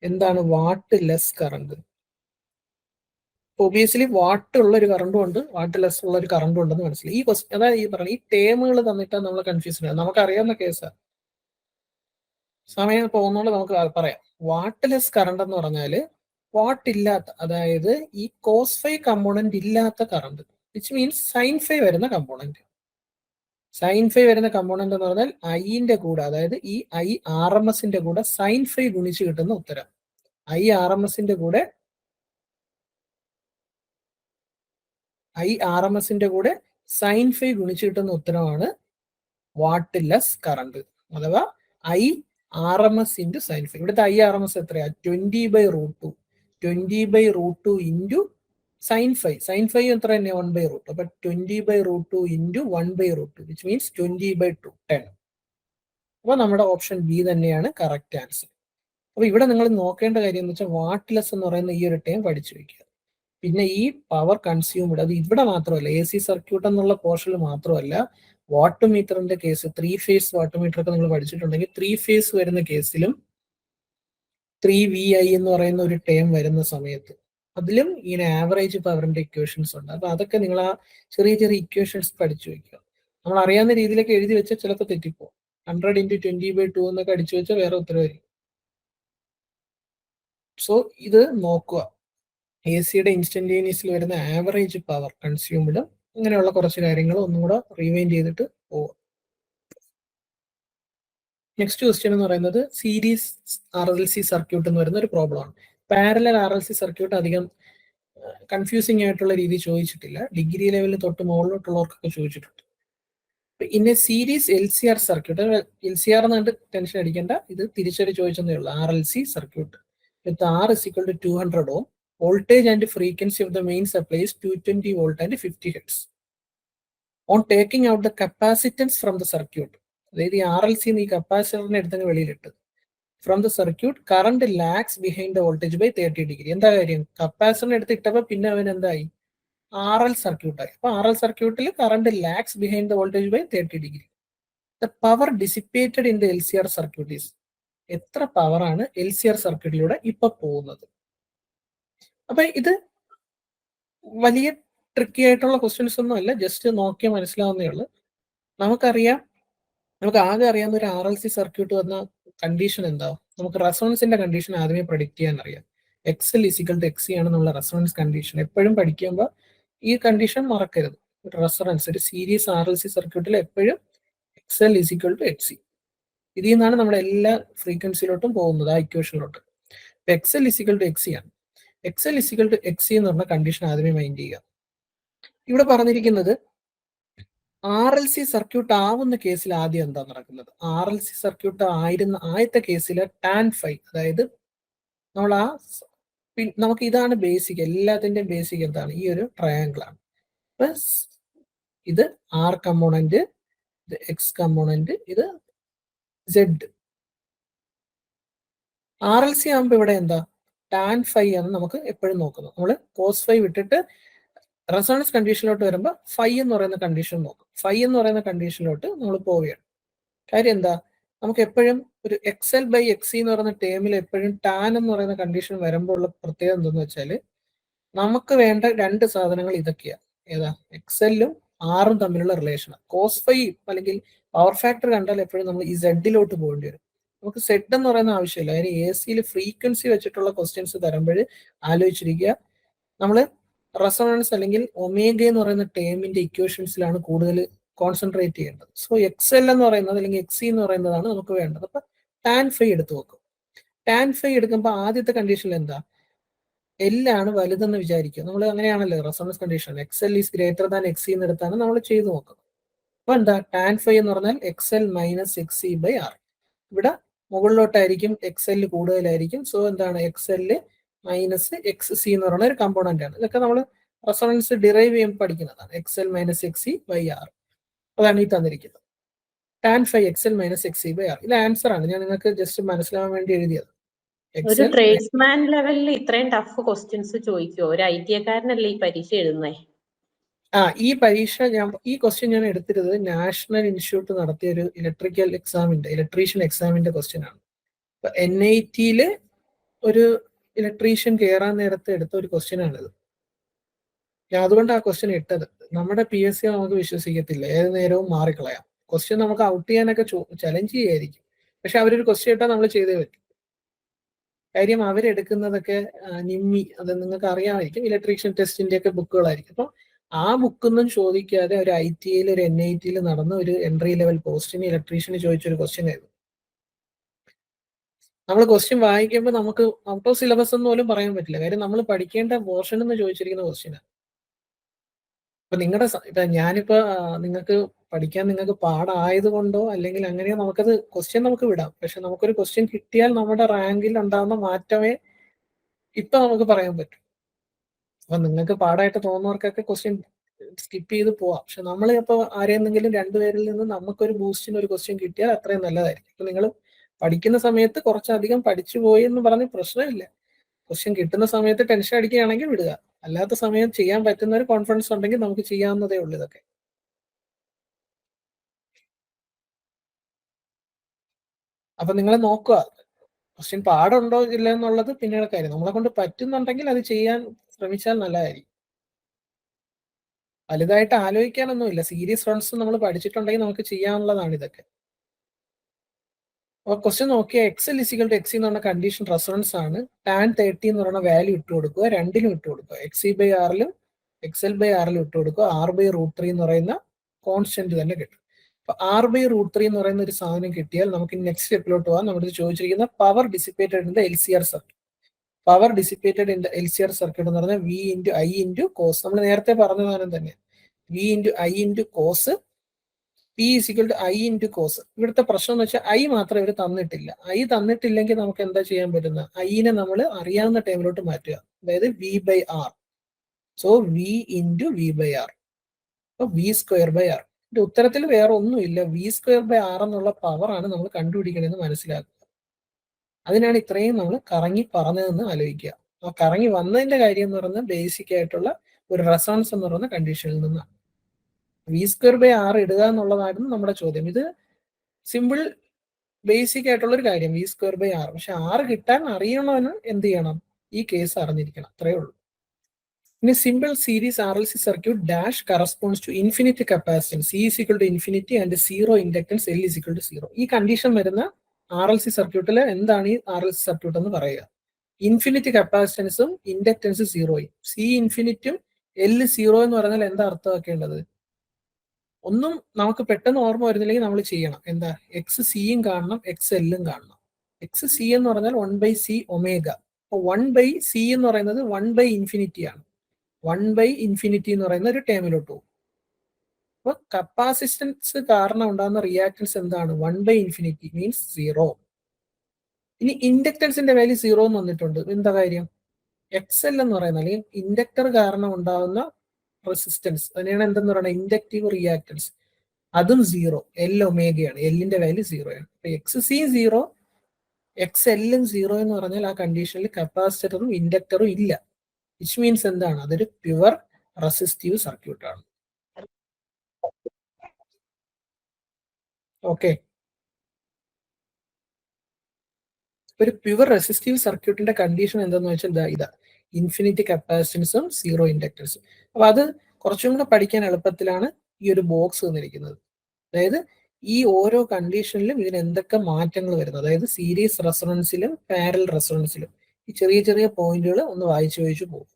എന്താണ് what less current? Obviously what ഉള്ള ഒരു കറണ്ടും ഉണ്ട്, വാട്ട് ലെസ് ഉള്ള ഒരു കറണ്ടും ഉണ്ടെന്ന് മനസ്സിലായി. ഈ ക്വസ്റ്റ്യൻ, അതായത് ഈ പറയുന്നത് ഈ ടേമുകൾ തന്നിട്ടാണ് നമ്മൾ കൺഫ്യൂഷൻ ആയത്. നമുക്ക് അറിയാവുന്ന കേസാണ്, സമയം പോകുന്നതുകൊണ്ട് നമുക്ക് പറയാം. വാട്ട് ലെസ് കറണ്ട് എന്ന് പറഞ്ഞാല് വാട്ട് ഇല്ലാത്ത, അതായത് ഈ കോസ് ഫൈ കമ്പോണന്റ് ഇല്ലാത്ത current, which means sine phi വരുന്ന കമ്പോണന്റ്. സൈൻ ഫൈ വരുന്ന കമ്പോണന്റ് എന്ന് പറഞ്ഞാൽ ഐന്റെ കൂടെ, അതായത് ഈ ഐ ആർ എം എസിന്റെ കൂടെ സൈൻ ഫൈ ഗുണിച്ച് കിട്ടുന്ന ഉത്തരം. ഐ ആർ എം എസിന്റെ കൂടെ സൈൻ ഫൈ ഗുണിച്ച് കിട്ടുന്ന ഉത്തരമാണ് വാട്ട് ലെസ് കറണ്ട്, അഥവാ I R M S into sine phi. ഇവിടുത്തെ ഐ ആർ എം എസ് എത്രയാ, 20/√2. 20/√2 into sine phi. Sine phi എത്ര തന്നെ, 1/√2. അപ്പൊ 20/√2 ഇൻറ്റു 1/√2 വിച്ച് മീൻസ് 20/2, 10. അപ്പൊ നമ്മുടെ ഓപ്ഷൻ ബി തന്നെയാണ് കറക്റ്റ് ആൻസർ. അപ്പൊ ഇവിടെ നിങ്ങൾ നോക്കേണ്ട കാര്യം എന്ന് വെച്ചാൽ വാട്ട് ലെസ് എന്ന് പറയുന്ന ഈ ഒരു ടൈം പഠിച്ചു വയ്ക്കുക. പിന്നെ ഈ പവർ കൺസ്യൂംഡ്, അത് ഇവിടെ മാത്രമല്ല, എ സി സർക്യൂട്ട് എന്നുള്ള പോർഷനിൽ മാത്രമല്ല, വാട്ട് മീറ്ററിന്റെ കേസ്, 3 ഫേസ് വാട്ട് മീറ്റർ ഒക്കെ നിങ്ങൾ പഠിച്ചിട്ടുണ്ടെങ്കിൽ 3 ഫേസ് വരുന്ന കേസിലും 3VI എന്ന് പറയുന്ന ഒരു ടേം വരുന്ന സമയത്ത് അതിലും ഇങ്ങനെ ആവറേജ് പവറിന്റെ ഇക്വേഷൻസ് ഉണ്ട്. അപ്പൊ അതൊക്കെ നിങ്ങൾ ആ ചെറിയ ചെറിയ ഇക്വേഷൻസ് പഠിച്ചു വെക്കുക. നമ്മൾ അറിയാവുന്ന രീതിയിലൊക്കെ എഴുതി വെച്ചാൽ ചിലപ്പോൾ തെറ്റിപ്പോ. 100 ഇൻറ്റു 20/2 എന്നൊക്കെ അടിച്ചു വെച്ചാൽ വേറെ ഉത്തരവായിരിക്കും. സോ ഇത് നോക്കുക, എ സിയുടെ ഇൻസ്റ്റന്റേനിയസിൽ വരുന്ന ആവറേജ് പവർ കൺസ്യൂംഡ്, ഇങ്ങനെയുള്ള കുറച്ച് കാര്യങ്ങൾ ഒന്നും കൂടെ റിവൈൻഡ് ചെയ്തിട്ട് പോവാം. നെക്സ്റ്റ് ക്വസ്റ്റ്യൻ എന്ന് പറയുന്നത് സീരീസ് RLC സർക്യൂട്ട് എന്ന് പറയുന്ന ഒരു പ്രോബ്ലം ആണ്. പാരലൽ RLC സർക്യൂട്ട് അധികം കൺഫ്യൂസിംഗ് ആയിട്ടുള്ള രീതി ചോദിച്ചിട്ടില്ല, ഡിഗ്രി ലെവലിൽ തൊട്ട് മുകളിലോട്ടുള്ളവർക്കൊക്കെ ചോദിച്ചിട്ടുണ്ട്. ഇനി സീരീസ് LCR സർക്യൂട്ട്, LCR എന്നാണ്ട് ടെൻഷൻ അടിക്കേണ്ട, ഇത് തിരിച്ചടി ചോദിച്ചതേ ഉള്ളൂ. RLC circuit with R is equal to 200 ohm, voltage and frequency of the main supply is 220 volt and 50 hertz. On taking out the capacitance from the circuit, അതായത് ഈ RLC ഈ കപ്പാസിറ്ററിനെ എടുത്തങ്ങ് വെളിയിലിട്ട്, from the circuit current lags behind the voltage by 30 degree. എന്താ കാര്യം, കപ്പാസിറ്ററിനെ എടുത്ത് ഇട്ടപ്പോൾ പിന്നെ അവൻ എന്തായി, RL സർക്യൂട്ടായി. അപ്പൊ RL സർക്യൂട്ടിൽ current lags behind the voltage by 30 degree. The power dissipated in the LCR circuit is, എത്ര പവറാണ് LCR സർക്യൂട്ടിലൂടെ ഇപ്പൊ പോകുന്നത്. അപ്പൊ ഇത് വലിയ ട്രിക്കി ആയിട്ടുള്ള ക്വസ്റ്റ്യൻസ് ഒന്നും അല്ല, ജസ്റ്റ് നോക്കിയാൽ മനസ്സിലാവുന്നേ ഉള്ളൂ. നമുക്കറിയാം, നമുക്ക് ആകെ അറിയാവുന്ന ഒരു RLC സർക്യൂട്ട് വന്ന കണ്ടീഷൻ എന്താ, നമുക്ക് റെസൊണൻസിന്റെ കണ്ടീഷൻ ആദ്യമേ പ്രഡിക്റ്റ് ചെയ്യാൻ അറിയാം. XL = XC ആണ് നമ്മുടെ റെസൊണൻസ് കണ്ടീഷൻ. എപ്പോഴും പഠിക്കുമ്പോൾ ഈ കണ്ടീഷൻ മറക്കരുത്. റെസൊണൻസ് ഒരു സീരീസ് RLC സർക്യൂട്ടിൽ എപ്പോഴും XL = XC. ഇതിൽ നിന്നാണ് നമ്മുടെ എല്ലാ ഫ്രീക്വൻസിയിലോട്ടും പോകുന്നത്, ആ ഇക്വേഷനിലോട്ട്. XL = XC ആണ്. XL = XC എന്ന് പറഞ്ഞ കണ്ടീഷൻ ആദ്യമേ മൈൻഡ് ചെയ്യുക. ഇവിടെ പറഞ്ഞിരിക്കുന്നത് RLC സർക്യൂട്ട് ആവുന്ന കേസിൽ ആദ്യം എന്താ നടക്കുന്നത്, RLC സർക്യൂട്ട് ആയിരുന്ന ആദ്യത്തെ കേസിൽ tan phi, അതായത് നമ്മൾ നമുക്ക് ഇതാണ് ബേസിക്, എല്ലാത്തിൻ്റെയും ബേസിക് എന്താണ്? ഈ ഒരു ട്രയാങ്കിൾ ആണ്. ഇത് ആർ കമ്പോണന്റ്, ഇത് എക്സ് കമ്പോണന്റ്, ഇത് സെഡ്. ആർ എൽ സി ആകുമ്പോൾ ഇവിടെ എന്താ? ടാൻ ഫൈ ആണ് നമുക്ക് എപ്പോഴും നോക്കുന്നത്. നമ്മൾ കോസ് ഫൈ വിട്ടിട്ട് റെസൊണൻസ് കണ്ടീഷനിലോട്ട് വരുമ്പോൾ ഫൈ എന്ന് പറയുന്ന കണ്ടീഷൻ നോക്കും. ഫൈ എന്ന് പറയുന്ന കണ്ടീഷനിലോട്ട് നമ്മൾ പോവുകയാണ്. കാര്യം എന്താ? നമുക്ക് എപ്പോഴും ഒരു എക്സ് എൽ ബൈ എക്സ് എന്ന് പറയുന്ന ടേമിൽ എപ്പോഴും ടാൻ എന്ന് പറയുന്ന കണ്ടീഷൻ വരുമ്പോൾ ഉള്ള പ്രത്യേകത എന്തെന്ന് വെച്ചാൽ നമുക്ക് വേണ്ട രണ്ട് സാധനങ്ങൾ ഇതൊക്കെയാണ്. ഏതാ? എക്സ് എല്ലും ആറും തമ്മിലുള്ള റിലേഷൻ. കോസ് ഫൈ അല്ലെങ്കിൽ പവർ ഫാക്ടർ കണ്ടാൽ എപ്പോഴും നമ്മൾ ഈ സെഡിലോട്ട് പോകേണ്ടി വരും. നമുക്ക് സെഡ് എന്ന് പറയുന്ന ആവശ്യമില്ല. അതിന് എ സിയിൽ ഫ്രീക്വൻസി വെച്ചിട്ടുള്ള ക്വസ്റ്റ്യൻസ് തരുമ്പോൾ ആലോചിച്ചിരിക്കുക, നമ്മൾ റെസൊണൻസ് അല്ലെങ്കിൽ ഒമേഗ എന്ന് പറയുന്ന ടേമിന്റെ ഇക്വേഷൻസിലാണ് കൂടുതൽ കോൺസെൻട്രേറ്റ് ചെയ്യേണ്ടത്. സോ എക്സ് എൽ എന്ന് പറയുന്നത് അല്ലെങ്കിൽ എക്സ് എന്ന് പറയുന്നതാണ് നമുക്ക് വേണ്ടത്. അപ്പൊ ടാൻ ഫൈ എടുത്ത് നോക്കും. ടാൻ ഫൈ എടുക്കുമ്പോൾ ആദ്യത്തെ കണ്ടീഷനിൽ എന്താ? എല്ലാണ് വലുതെന്ന് വിചാരിക്കുക. നമ്മൾ അങ്ങനെയാണല്ലോ resonance condition. X L is greater than X എന്ന് എടുത്താണ് നമ്മൾ ചെയ്ത് നോക്കുന്നത്. അപ്പൊ എന്താ? ടാൻ ഫൈ എന്ന് പറഞ്ഞാൽ X L minus X C by R. ഇവിടെ മുകളിലോട്ടായിരിക്കും എക്സ് എൽ കൂടുതലായിരിക്കും. സോ എന്താണ്? X L minus X C എന്ന് പറയുന്ന ഒരു കമ്പോണന്റ് ആണ്. ഇതൊക്കെ നമ്മൾ റെസൊണൻസ് ഡിറൈവ് ചെയ്യുമ്പോൾ പഠിക്കുന്നതാണ്. X L minus X C by R, അതാണ് ഈ തന്നിരിക്കുന്നത്. Tan phi X L minus X C by R. ഇത് ആൻസർ ആണ്. ഞാൻ നിങ്ങൾക്ക് ജസ്റ്റ് മനസ്സിലാവാൻ വേണ്ടി എഴുതിയത്. ഒരു ട്രേഡ്സ്മാൻ ലെവലിൽ ഇത്രയും ടഫ് ക്വസ്റ്റ്യൻസ് ചോദിക്കുമോ? ഒരു ഐ ടി ഐക്കാരനല്ലേ ഈ പരീക്ഷ എഴുതുന്നേ? ഈ പരീക്ഷ ഈ ക്വസ്റ്റ്യൻ ഞാൻ എടുത്തിരുന്നത് നാഷണൽ ഇൻസ്റ്റിറ്റ്യൂട്ട് നടത്തിയ ഒരു ഇലക്ട്രിക്കൽ എക്സാമിന്റെ ഇലക്ട്രീഷ്യൻ എക്സാമിന്റെ ക്വസ്റ്റ്യൻ ആണ്. അപ്പൊ NIT ഒരു ഇലക്ട്രീഷ്യൻ കയറാൻ നേരത്തെ എടുത്ത ഒരു ക്വസ്റ്റ്യൻ ആണിത്. ഞാൻ അതുകൊണ്ട് ആ ക്വസ്റ്റ്യൻ ഇട്ടത്. നമ്മുടെ PSC നമുക്ക് വിശ്വസിക്കത്തില്ല, ഏത് നേരവും മാറിക്കളയാം. ക്വസ്റ്റ്യൻ നമുക്ക് ഔട്ട് ചെയ്യാനൊക്കെ ചലഞ്ച് ചെയ്യായിരിക്കും, പക്ഷെ അവരൊരു ക്വസ്റ്റ്യൻ ഇട്ടാൽ നമ്മൾ ചെയ്തേ പറ്റും. കാര്യം അവരെടുക്കുന്നതൊക്കെ നിമ്മി, അത് നിങ്ങൾക്ക് അറിയാമായിരിക്കും, ഇലക്ട്രീഷ്യൻ ടെസ്റ്റിന്റെ ഒക്കെ ബുക്കുകളായിരിക്കും. അപ്പൊ ആ ബുക്കൊന്നും ചോദിക്കാതെ ഒരു ITയിൽ ഒരു NITയിൽ നടന്ന ഒരു എൻട്രി ലെവൽ പോസ്റ്റിന് ഇലക്ട്രീഷ്യന് ചോദിച്ചൊരു ക്വസ്റ്റ്യൻ ആയിരുന്നു. നമ്മൾ ക്വസ്റ്റ്യൻ വായിക്കുമ്പോൾ നമുക്ക് ഔട്ട് ഓഫ് സിലബസ് എന്ന് പോലും പറയാൻ പറ്റില്ല. കാര്യം നമ്മൾ പഠിക്കേണ്ട പോർഷൻ എന്ന് ചോദിച്ചിരിക്കുന്ന ക്വസ്റ്റ്യനാണ്. അപ്പൊ ഇപ്പൊ ഞാനിപ്പോ നിങ്ങൾക്ക് പഠിക്കാൻ നിങ്ങൾക്ക് പാടായത് കൊണ്ടോ അല്ലെങ്കിൽ അങ്ങനെയോ നമുക്കത് ക്വസ്റ്റ്യൻ നമുക്ക് വിടാം. പക്ഷെ നമുക്കൊരു ക്വസ്റ്റ്യൻ കിട്ടിയാൽ നമ്മുടെ റാങ്കിൽ ഉണ്ടാകുന്ന മാറ്റമേ ഇപ്പൊ നമുക്ക് പറയാൻ പറ്റും. അപ്പൊ നിങ്ങൾക്ക് പാടായിട്ട് തോന്നുന്നവർക്കൊക്കെ ക്വസ്റ്റ്യൻ സ്കിപ്പ് ചെയ്ത് പോവാം. പക്ഷെ നമ്മൾ ഇപ്പൊ ആരെയെന്നെങ്കിലും രണ്ടുപേരിൽ നിന്ന് നമുക്കൊരു ബൂസ്റ്റിന് ഒരു ക്വസ്റ്റ്യൻ കിട്ടിയാൽ അത്രയും നല്ലതായിരിക്കും. അപ്പൊ നിങ്ങൾ പഠിക്കുന്ന സമയത്ത് കുറച്ചധികം പഠിച്ചു പോയി എന്ന് പറഞ്ഞ് പ്രശ്നമില്ല. ക്വസ്റ്റ്യൻ കിട്ടുന്ന സമയത്ത് ടെൻഷൻ അടിക്കുകയാണെങ്കിൽ വിടുക. അല്ലാത്ത സമയം ചെയ്യാൻ പറ്റുന്ന ഒരു കോൺഫിഡൻസ് ഉണ്ടെങ്കിൽ നമുക്ക് ചെയ്യാവുന്നതേ ഉള്ളൂ ഇതൊക്കെ. അപ്പൊ നിങ്ങൾ നോക്കുക, ക്വസ്റ്റ്യൻ പാടുണ്ടോ ഇല്ല എന്നുള്ളത് പിന്നീട് കാര്യം. നമ്മളെ കൊണ്ട് പറ്റുന്നുണ്ടെങ്കിൽ അത് ചെയ്യാൻ ശ്രമിച്ചാൽ നല്ലതായിരിക്കും. വലുതായിട്ട് ആലോചിക്കാനൊന്നുമില്ല. സീരീസ് റൺസ് നമ്മൾ പഠിച്ചിട്ടുണ്ടെങ്കിൽ നമുക്ക് ചെയ്യാനുള്ളതാണ് ഇതൊക്കെ. അപ്പൊ ക്വസ്റ്റ്യൻ നോക്കിയാൽ X L is equal to X എന്ന് പറഞ്ഞ കണ്ടീഷൻ റെസൊണൻസ് ആണ്. ടാൻ 30 എന്ന് പറയുന്ന വാല്യൂ ഇട്ട് കൊടുക്കുക, രണ്ടിലും ഇട്ട് കൊടുക്കുക. XC ബൈ ആറിലും XL ബൈ ആറിലും ഇട്ട് കൊടുക്കുക. R/√3 എന്ന് പറയുന്ന കോൺസ്റ്റന്റ് തന്നെ കിട്ടും. അപ്പൊ R/√3 എന്ന് പറയുന്ന ഒരു സാധനം കിട്ടിയാൽ നമുക്ക് നെക്സ്റ്റ് സ്റ്റെപ്പിലോട്ട് പോകാം. നമ്മുടെ ചോദിച്ചിരിക്കുന്ന power dissipated in the LCR circuit. Power dissipated in the LCR circuit എന്ന് പറഞ്ഞാൽ V × I × cos. നമ്മൾ നേരത്തെ പറഞ്ഞ സാധനം തന്നെ, V × I × cos, P = I × cos. ഇവിടുത്തെ പ്രശ്നം എന്ന് വെച്ചാൽ I മാത്രം ഇവർ തന്നിട്ടില്ല. I തന്നിട്ടില്ലെങ്കിൽ നമുക്ക് എന്താ ചെയ്യാൻ പറ്റുന്ന? I-നെ നമ്മൾ അറിയാവുന്ന ടൈമിലോട്ട് മാറ്റുക, അതായത് V/R. So V × V/R, V²/R. ഇതിന്റെ ഉത്തരത്തിൽ വേറെ ഒന്നുമില്ല. V²/R എന്നുള്ള പവർ ആണ് നമ്മൾ കണ്ടുപിടിക്കണമെന്ന് മനസ്സിലാക്കുക. അതിനാണ് ഇത്രയും നമ്മൾ കറങ്ങി പറഞ്ഞതെന്ന് ആലോചിക്കുക. ആ കറങ്ങി വന്നതിന്റെ കാര്യം എന്ന് പറയുന്നത് ബേസിക് ആയിട്ടുള്ള ഒരു റെസൊണൻസ് എന്ന് പറയുന്ന കണ്ടീഷനിൽ നിന്നാണ്. V²/R ഇടുക എന്നുള്ളതായിരുന്നു നമ്മുടെ ചോദ്യം. ഇത് സിമ്പിൾ ബേസിക് ആയിട്ടുള്ള ഒരു കാര്യം, V²/R. പക്ഷെ R കിട്ടാൻ അറിയണമെന്ന് എന്ത് ചെയ്യണം? ഈ കേസ് അറിഞ്ഞിരിക്കണം. അത്രേ ഉള്ളൂ. ഇനി simple series RLC circuit dash corresponds to infinity capacitance C = infinity and 0 inductance L = 0. ഈ കണ്ടീഷൻ വരുന്ന RLC സർക്യൂട്ടിൽ എന്താണ് ഈ RLC സർക്യൂട്ട് എന്ന് പറയുക? ഇൻഫിനിറ്റി കപ്പാസിറ്റൻസും ഇൻഡക്ടൻസ് 0യും. C ഇൻഫിനിറ്റും L 0 എന്ന് പറഞ്ഞാൽ എന്താ അർത്ഥമാക്കേണ്ടത്? ഒന്നും നമുക്ക് പെട്ടെന്ന് ഓർമ്മ വരുന്നില്ലെങ്കിൽ നമ്മൾ ചെയ്യണം. എന്താ? XC-യും കാണണം, XL-ഉം കാണണം. XC എന്ന് പറഞ്ഞാൽ 1/C ഒമേഗ. അപ്പൊ 1/C എന്ന് പറയുന്നത് 1/∞ ആണ്. 1/∞ എന്ന് പറയുന്ന ഒരു ടേമിലോട്ട് പോകും. അപ്പൊ കപ്പാസിറ്റൻസ് കാരണം ഉണ്ടാകുന്ന റിയാക്ടൻസ് എന്താണ്? 1/∞ മീൻസ് 0. ഇനി ഇൻഡക്ടൻസിന്റെ വാല്യൂ 0 എന്ന് വന്നിട്ടുണ്ട്. എന്താ കാര്യം? എക്സൽ എന്ന് പറയുന്ന അല്ലെങ്കിൽ ഇൻഡക്ടർ കാരണം ഉണ്ടാകുന്ന റെസിസ്റ്റൻസ് അതിനെയാണ് എന്തെന്ന് പറയുന്നത്, ഇൻഡക്റ്റീവ് റിയാക്ടൻസ്. അതും 0, എൽ ഒമേഗയാണ്. എല്ലിന്റെ വാല്യൂ 0 ആണ്. എക്സ് സി 0, എക്സ് എല്ലും 0 എന്ന് പറഞ്ഞാൽ ആ കണ്ടീഷനിൽ കപ്പാസിറ്ററും ഇൻഡക്ടറും ഇല്ല. വിച്ച് മീൻസ് എന്താണ്? അതൊരു പ്യുവർ റെസിസ്റ്റീവ് സർക്യൂട്ട് ആണ്. ഓക്കെ, ഒരു പ്യുവർ റെസിസ്റ്റീവ് സർക്യൂട്ടിന്റെ കണ്ടീഷൻ എന്താന്ന് വെച്ചാൽ ഇതാ ഇൻഫിനിറ്റി കപ്പാസിറ്റൻസും 0 ഇൻഡക്ടൻസും. അപ്പൊ അത് കുറച്ചും കൂടെ പഠിക്കാൻ എളുപ്പത്തിലാണ് ഈ ഒരു ബോക്സ് തന്നിരിക്കുന്നത്. അതായത് ഈ ഓരോ കണ്ടീഷനിലും ഇതിന് എന്തൊക്കെ മാറ്റങ്ങൾ വരുന്നത്, അതായത് സീരീസ് റെസൊണൻസിലും പാരലൽ റെസൊണൻസിലും ഈ ചെറിയ ചെറിയ പോയിന്റുകൾ ഒന്ന് വായിച്ചു പോകും.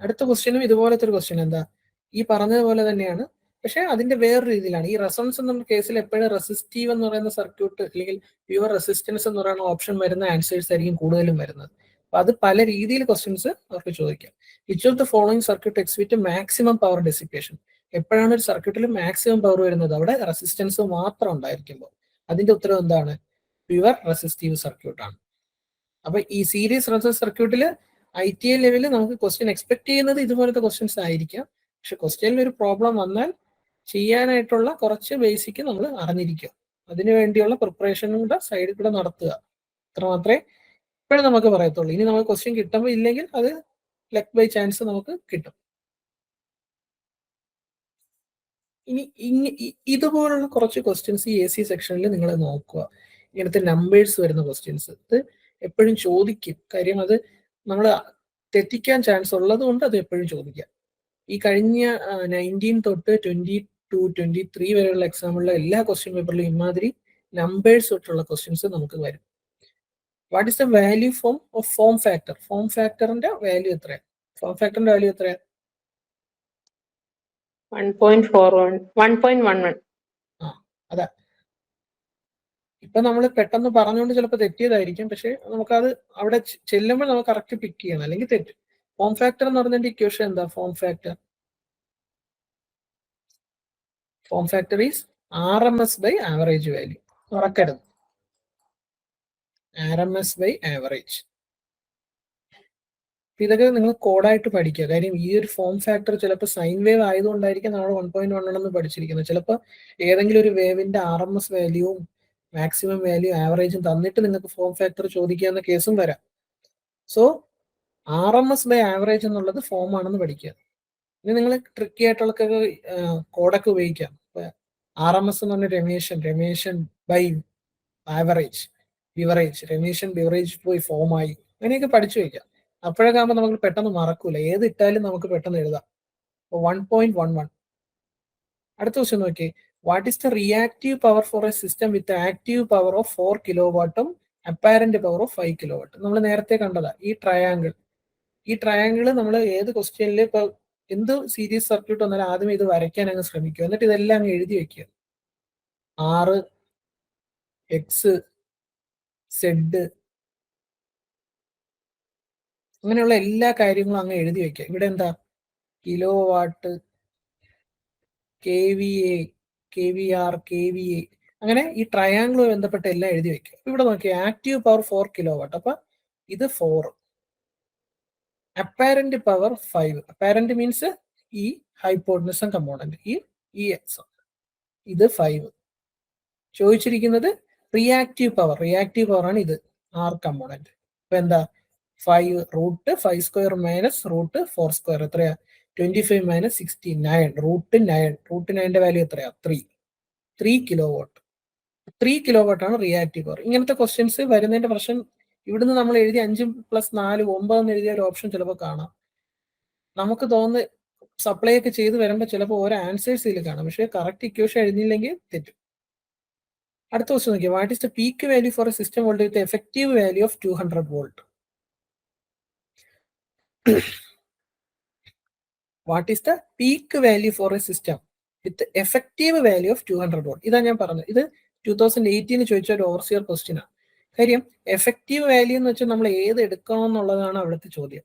അടുത്ത ക്വസ്റ്റ്യനും ഇതുപോലത്തെ ഒരു ക്വസ്റ്റ്യൻ. എന്താ ഈ പറഞ്ഞതുപോലെ തന്നെയാണ്, പക്ഷെ അതിന്റെ വേറൊരു രീതിയിലാണ്. ഈ റെസൊണൻസ് എന്നുള്ള കേസിൽ എപ്പോഴും റെസിസ്റ്റീവ് എന്ന് പറയുന്ന സർക്യൂട്ട് അല്ലെങ്കിൽ പ്യുവർ റെസിസ്റ്റൻസ് എന്ന് പറയുന്ന ഓപ്ഷൻ വരുന്ന ആൻസേഴ്സ് ആയിരിക്കും കൂടുതലും വരുന്നത്. അപ്പൊ അത് പല രീതിയിൽ ക്വസ്റ്റ്യൻസ് അവർക്ക് ചോദിക്കാം. Which of the following circuit exhibit maximum power dissipation? എപ്പോഴാണ് ഒരു സർക്യൂട്ടിൽ മാക്സിമം പവർ വരുന്നത്? അവിടെ റെസിസ്റ്റൻസ് മാത്രം ഉണ്ടായിരിക്കുമ്പോൾ. അതിന്റെ ഉത്തരം എന്താണ്? പ്യുവർ റെസിസ്റ്റീവ് സർക്യൂട്ട് ആണ്. അപ്പൊ ഈ സീരീസ് റെസൊണൻസ് സർക്യൂട്ടിൽ ITA ലെവലിൽ നമുക്ക് ക്വസ്റ്റ്യൻ എക്സ്പെക്ട് ചെയ്യുന്നത് ഇതുപോലത്തെ ക്വസ്റ്റ്യൻസ് ആയിരിക്കാം. പക്ഷെ ക്വസ്റ്റ്യനിൽ ഒരു പ്രോബ്ലം വന്നാൽ ചെയ്യാനായിട്ടുള്ള കുറച്ച് ബേസിക് നമ്മൾ അറിഞ്ഞിരിക്കുക. അതിനു വേണ്ടിയുള്ള പ്രിപ്പറേഷനും കൂടെ സൈഡിൽ കൂടെ നടത്തുക. അത്ര മാത്രമേ ഇപ്പോഴും നമുക്ക് പറയത്തുള്ളൂ. ഇനി നമുക്ക് ക്വസ്റ്റ്യൻ കിട്ടുമ്പോൾ ഇല്ലെങ്കിൽ അത് ലക്ക് ബൈ ചാൻസ് നമുക്ക് കിട്ടും. ഇനി ഇതുപോലുള്ള കുറച്ച് ക്വസ്റ്റ്യൻസ് ഈ AC സെക്ഷനിൽ നിങ്ങൾ നോക്കുക. ഇങ്ങനത്തെ നമ്പേഴ്സ് വരുന്ന ക്വസ്റ്റ്യൻസ് ഇത് എപ്പോഴും ചോദിക്കും. കാര്യം അത് നമ്മൾ തെറ്റിക്കാൻ ചാൻസ് ഉള്ളത് കൊണ്ട് അത് എപ്പോഴും ചോദിക്കാം. ഈ കഴിഞ്ഞ 19 തൊട്ട് 22, 23 വരെയുള്ള എക്സാമ്പിളിലെ എല്ലാ ക്വസ്റ്റ്യൻ പേപ്പറിലും ഇമാതിരി നമ്പേഴ്സ് തൊട്ടുള്ള ക്വസ്റ്റ്യൻസ് നമുക്ക് വരും. What is the value of form factor? Form ഫാക്ടറിന്റെ വാല്യൂ എത്രയാണ്? ഫോം ഫാക്ടറിന്റെ വാല്യൂ എത്രയാണ്? 1.11. അതാ ഇപ്പൊ നമ്മൾ പെട്ടെന്ന് പറഞ്ഞുകൊണ്ട് ചിലപ്പോൾ തെറ്റിയതായിരിക്കും. പക്ഷെ നമുക്കത് അവിടെ ചെല്ലുമ്പോൾ നമുക്ക് കറക്റ്റ് പിക്ക് ചെയ്യണം, അല്ലെങ്കിൽ തെറ്റും. ഫോം ഫാക്ടർ എന്ന് പറഞ്ഞതിന്റെ ഇക്വേഷൻ എന്താ? Form factor is RMS by average value. മറക്കരുത്, RMS ബൈ ആവറേജ്. ഇതൊക്കെ നിങ്ങൾ കോഡായിട്ട് പഠിക്കുക. കാര്യം ഈ ഒരു ഫോം ഫാക്ടർ ചിലപ്പോൾ സൈൻ വേവ് ആയതുകൊണ്ടായിരിക്കും നമ്മൾ 1.1 എന്ന് പഠിച്ചിരിക്കുന്നത്. ചിലപ്പോൾ ഏതെങ്കിലും ഒരു വേവിന്റെ RMS വാല്യൂവും മാക്സിമം വാല്യൂ ആവറേജും തന്നിട്ട് നിങ്ങൾക്ക് ഫോം ഫാക്ടർ ചോദിക്കാവുന്ന കേസും വരാം. സോ RMS ബൈ ആവറേജ് എന്നുള്ളത് ഫോം ആണെന്ന് പഠിക്കുക. ഇനി നിങ്ങൾ ട്രിക്കി ആയിട്ടുള്ള കോഡൊക്കെ ഉപയോഗിക്കാം. RMS എന്ന് പറഞ്ഞ Rameshan by average, Rameshan beverage പോയി ഫോം ആയി, അങ്ങനെയൊക്കെ പഠിച്ചു വയ്ക്കാം. അപ്പോഴൊക്കെ ആകുമ്പോൾ നമുക്ക് പെട്ടെന്ന് മറക്കൂല, ഏത് ഇട്ടാലും നമുക്ക് പെട്ടെന്ന് എഴുതാം. 1.11. അടുത്ത ക്വസ്റ്റ്യൻ നോക്കി. What is the reactive power for a system with active power of 4 കിലോവാട്ടും അപ്പാരന്റ് പവർ ഓഫ് 5 കിലോവാട്ട്? നമ്മൾ നേരത്തെ കണ്ടതാ ഈ ട്രയാങ്കിൾ നമ്മൾ ഏത് ക്വസ്റ്റ്യനിൽ ഇപ്പൊ എന്ത് സീരീസ് സർക്യൂട്ട് വന്നാലും ആദ്യം ഇത് വരയ്ക്കാൻ അങ്ങ് ശ്രമിക്കുക. എന്നിട്ട് ഇതെല്ലാം അങ്ങ് എഴുതി വെക്കുക. R, X, Z അങ്ങനെയുള്ള എല്ലാ കാര്യങ്ങളും അങ്ങ് എഴുതി വെക്കുക. ഇവിടെ എന്താ? Kilo watt, KVA, KVR, KVA, അങ്ങനെ ഈ ട്രയാങ്കിൾ ബന്ധപ്പെട്ട എല്ലാം എഴുതി വെക്കുക. ഇവിടെ നോക്കിയാൽ ആക്റ്റീവ് പവർ 4 കിലോ വാട്ട്, അപ്പൊ ഇത് 4. Apparent power 5. അപ്പാരന്റ് മീൻസ് ഈ ഹൈപ്പോട്ടനസം കമ്പോണന്റ്, ഈ എക്സ്, ഇത് 5. ചോദിച്ചിരിക്കുന്നത് റിയാക്റ്റീവ് പവർ ആണ് ഇത്, R കമ്പോണന്റ്. അപ്പൊ എന്താ? 5 root 5 square minus root 4 square എത്രയാ? 25 മൈനസ് 69 റൂട്ട് 9. റൂട്ട് 9ന്റെ വാല്യൂ എത്രയാ? 3 കിലോ വാട്ട്. 3 കിലോ വാട്ട് ആണ് റിയാക്റ്റീവ് പവർ. ഇങ്ങനത്തെ ക്വസ്റ്റ്യൻസ് വരുന്നതിന്റെ പ്രശ്നം, ഇവിടുന്ന് നമ്മൾ എഴുതി 5 + 4 9 എന്ന് എഴുതിയ ഒരു ഓപ്ഷൻ ചിലപ്പോൾ കാണാം. നമുക്ക് തോന്നുന്ന സപ്ലൈ ഒക്കെ ചെയ്ത് വരുമ്പോൾ ചിലപ്പോൾ ഓരോ ആൻസേഴ്സ് ഇതിൽ കാണാം, പക്ഷേ കറക്റ്റ് ഇക്വേഷൻ എഴുതിയില്ലെങ്കിൽ തെറ്റും. അടുത്ത ക്വസ്റ്റ്യൻ നോക്കിയാൽ what is the peak value for a system voltage with effective value of 200 volt? What is the peak value for a system with effective value of 200 volt? ഇതാ ഞാൻ പറഞ്ഞത്. ഇത് 2018 ചോദിച്ച ഒരു ഓവർസിയർ ക്വസ്റ്റ്യൻ ആണ്. കാര്യം എഫക്റ്റീവ് വാല്യൂ എന്ന് വെച്ചാൽ നമ്മൾ ഏത് എടുക്കണം എന്നുള്ളതാണ് അവിടുത്തെ ചോദ്യം.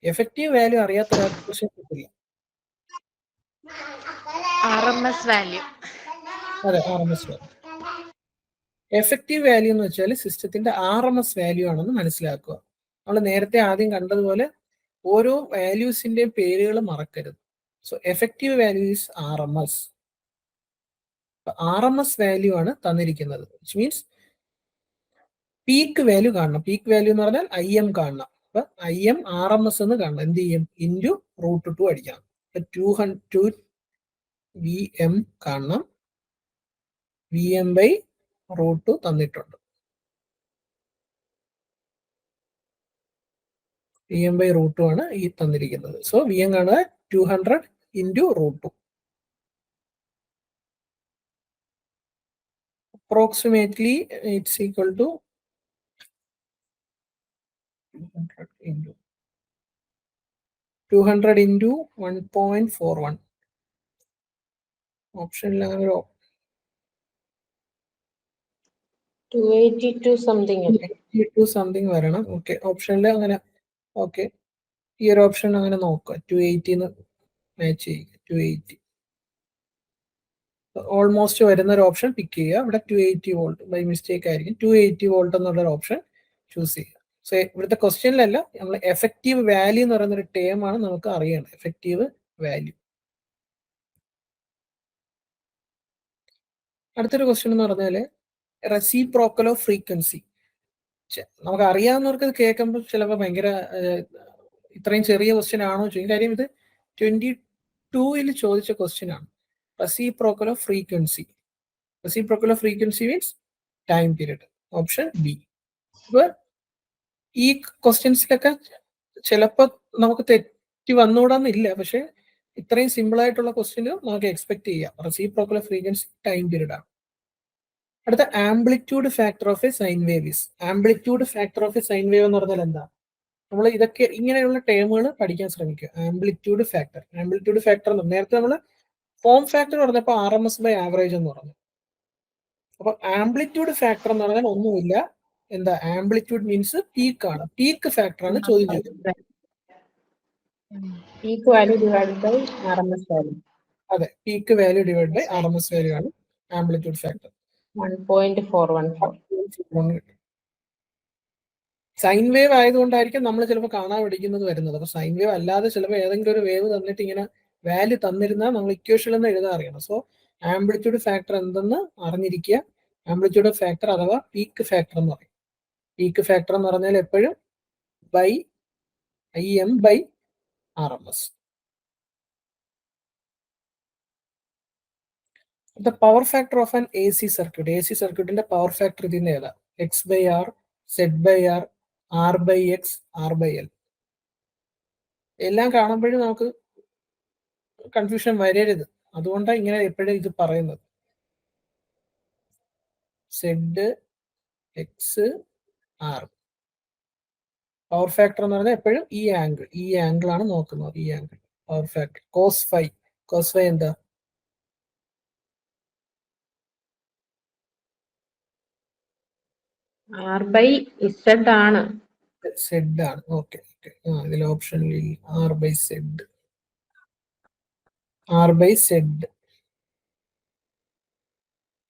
എഫക്റ്റീവ് വാല്യൂ അറിയാത്ത ഒരാൾക്ക് ക്വസ്റ്റ്യൻ കിട്ടില്ല. RMS value. അതെ, RMS വാല്യൂ. എഫക്റ്റീവ് വാല്യൂ എന്ന് വെച്ചാൽ സിസ്റ്റത്തിന്റെ RMS വാല്യൂ ആണെന്ന് മനസ്സിലാക്കുക. നമ്മൾ നേരത്തെ ആദ്യം കണ്ടതുപോലെ ഓരോ വാല്യൂസിന്റെയും പേരുകൾ മറക്കരുത്. So effective value is RMS. RMS value ആണ് തന്നിരിക്കുന്നത്. വിച്ച് മീൻസ് പീക്ക് വാല്യൂ കാണണം. പീക്ക് വാല്യൂ എന്ന് പറഞ്ഞാൽ IM കാണണം. അപ്പൊ IM RMS എന്ന് കാണണം. എന്ത് ചെയ്യും? ഇൻറ്റു √2 അടിക്കണം. 200 VM കാണണം. VM/√2 തന്നിട്ടുണ്ട്. VM/√2 ആണ് ഈ തന്നിരിക്കുന്നത്. സോ VM കാണുക 200 into √2. Approximately it's equal to 200 into 1.41. ഓപ്ഷനിൽ അങ്ങനെ ഒരു 282 സംതിങ് 82 സംതിങ് വരണം. ഓക്കെ, ഓപ്ഷനിൽ അങ്ങനെ. ഓക്കെ, ഈ ഒരു ഓപ്ഷൻ അങ്ങനെ നോക്കുക. 280 മാച്ച് ചെയ്യുക. 280 ഓൾമോസ്റ്റ് വരുന്ന ഒരു ഓപ്ഷൻ പിക്ക് ചെയ്യുക. ഇവിടെ 280 വോൾട്ട് ബൈ മിസ്റ്റേക്ക് ആയിരിക്കും. 280 വോൾട്ട് എന്നുള്ള ഒരു ഓപ്ഷൻ ചൂസ് ചെയ്യുക. സോ ഇവിടുത്തെ ക്വസ്റ്റ്യനിലല്ല, നമ്മൾ എഫക്റ്റീവ് വാല്യൂ എന്ന് പറയുന്ന ഒരു ടേം ആണ് നമുക്ക് അറിയേണ്ടത്. Effective value. അടുത്തൊരു ക്വസ്റ്റ്യൻ എന്ന് പറഞ്ഞാൽ റെസിപ്രോക്കൽ ഓഫ് ഫ്രീക്വൻസി. നമുക്ക് അറിയാവുന്നവർക്ക് ഇത് കേൾക്കുമ്പോൾ ചിലപ്പോൾ ഭയങ്കര ഇത്രയും ചെറിയ ക്വസ്റ്റ്യൻ ആണോ ചോദിക്കും. കാര്യം ഇത് 22-ൽ ചോദിച്ച ക്വസ്റ്റ്യൻ ആണ്. Reciprocal of frequency. Reciprocal of frequency means time period. Option B. ഇപ്പൊ ഈ ക്വസ്റ്റ്യൻസിലൊക്കെ ചിലപ്പോൾ നമുക്ക് തെറ്റി വന്നുകൂടാന്നില്ല, പക്ഷെ ഇത്രയും സിമ്പിൾ ആയിട്ടുള്ള ക്വസ്റ്റ്യന് നമുക്ക് എക്സ്പെക്ട് ചെയ്യാം. Reciprocal of frequency time period ആണ്. അടുത്ത amplitude factor of A sine wave is. Amplitude factor of A sine wave എന്ന് പറഞ്ഞാൽ എന്താ? നമ്മൾ ഇതൊക്കെ ഇങ്ങനെയുള്ള ടേമുകൾ പഠിക്കാൻ ശ്രമിക്കുക. Amplitude factor. ആംപ്ലിറ്റ്യൂഡ് ഫാക്ടർ നേരത്തെ നമ്മൾ ഫോം ഫാക്ടർ പറഞ്ഞപ്പോൾ RMS/ആവറേജ് എന്ന് പറഞ്ഞു. അപ്പൊ ആംപ്ലിറ്റ്യൂഡ് ഫാക്ടർ എന്ന് പറഞ്ഞാൽ ഒന്നുമില്ല. എന്താ? ആംപ്ലിറ്റ്യൂഡ് മീൻസ് പീക്ക് ആണ്. പീക്ക് ഫാക്ടർ ആണ് ചോദിച്ചത്. Peak value divide by RMS value. അതെ, peak value divide by RMS value ആണ് ആംപ്ലിറ്റ്യൂഡ് ഫാക്ടർ. 1.414. സൈൻ വേവ് ആയതുകൊണ്ടായിരിക്കും നമ്മൾ ചിലപ്പോൾ കാണാൻ പഠിക്കുന്നത് വരുന്നത്. അപ്പൊ സൈൻ വേവ് അല്ലാതെ ചിലപ്പോൾ ഏതെങ്കിലും ഒരു വേവ് തന്നിട്ട് ഇങ്ങനെ വാല്യൂ തന്നിരുന്നാൽ നമ്മൾ ഇക്വേഷനിൽ നിന്ന് എഴുതാൻ അറിയണം. സോ ആംപ്ലിറ്റ്യൂഡ് ഫാക്ടർ എന്തെന്ന് അറിഞ്ഞിരിക്കുക. ആംപ്ലിറ്റ്യൂഡ് ഫാക്ടർ അഥവാ പീക്ക് ഫാക്ടർ എന്ന് പറയും. പീക്ക് ഫാക്ടർ എന്ന് പറഞ്ഞാൽ എപ്പോഴും by IM/RMS. The power factor of an AC circuit. AC സർക്യൂട്ടിന്റെ പവർ ഫാക്ടർ ഇതിന്റെ ഏതാ? X/R, Z/R, R/X, R/L. എല്ലാം കാണുമ്പോഴും നമുക്ക് കൺഫ്യൂഷൻ വരരുത്. അതുകൊണ്ടാണ് ഇങ്ങനെ എപ്പോഴും ഇത് പറയുന്നത്. Z, X, R. Power factor എന്ന് പറഞ്ഞാൽ എപ്പോഴും ഈ ആംഗിൾ ആണ് നോക്കുന്നത്. ഈ angle power factor. Cos phi എന്താ? R/Z ആണ്. Z ആണ്. ഓക്കെ, ഇതിൽ ഓപ്ഷനിൽ R/Z.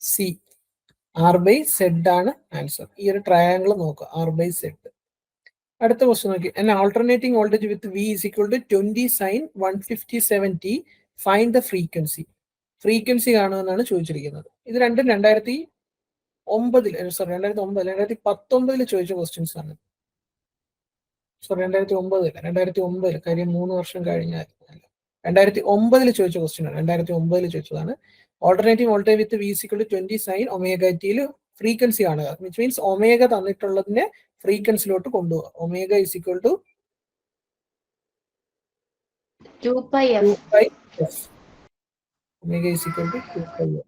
സി. R/Z ആണ് ആൻസർ. ഈ ഒരു ട്രയാങ്കിൾ നോക്കുക. R/Z. അടുത്ത ക്വസ്റ്റ്യൻ നോക്കി. An alternating voltage with V is equal to 20 sin 157t. Find the frequency. Frequency കാണുമെന്നാണ് ചോദിച്ചിരിക്കുന്നത്. ഇത് രണ്ടും 2019 ചോദിച്ച ക്വസ്റ്റ്യൻസ് ആണ്. 2009, കാര്യം 3 വർഷം കഴിഞ്ഞായിരുന്നു. 2009 ചോദിച്ച ക്വസ്റ്റ്യൻ ആണ്. 2009 ചോദിച്ചതാണ്. Alternative voltage with V is equal to 20 sin ωt frequency കാണുക. വിച്ച് മീൻസ് ഒമേഗ തന്നിട്ടുള്ളതിനെ ഫ്രീക്വൻസിലോട്ട് കൊണ്ടുപോകുക. Omega is equal to 2πf. Omega is equal to 2πf.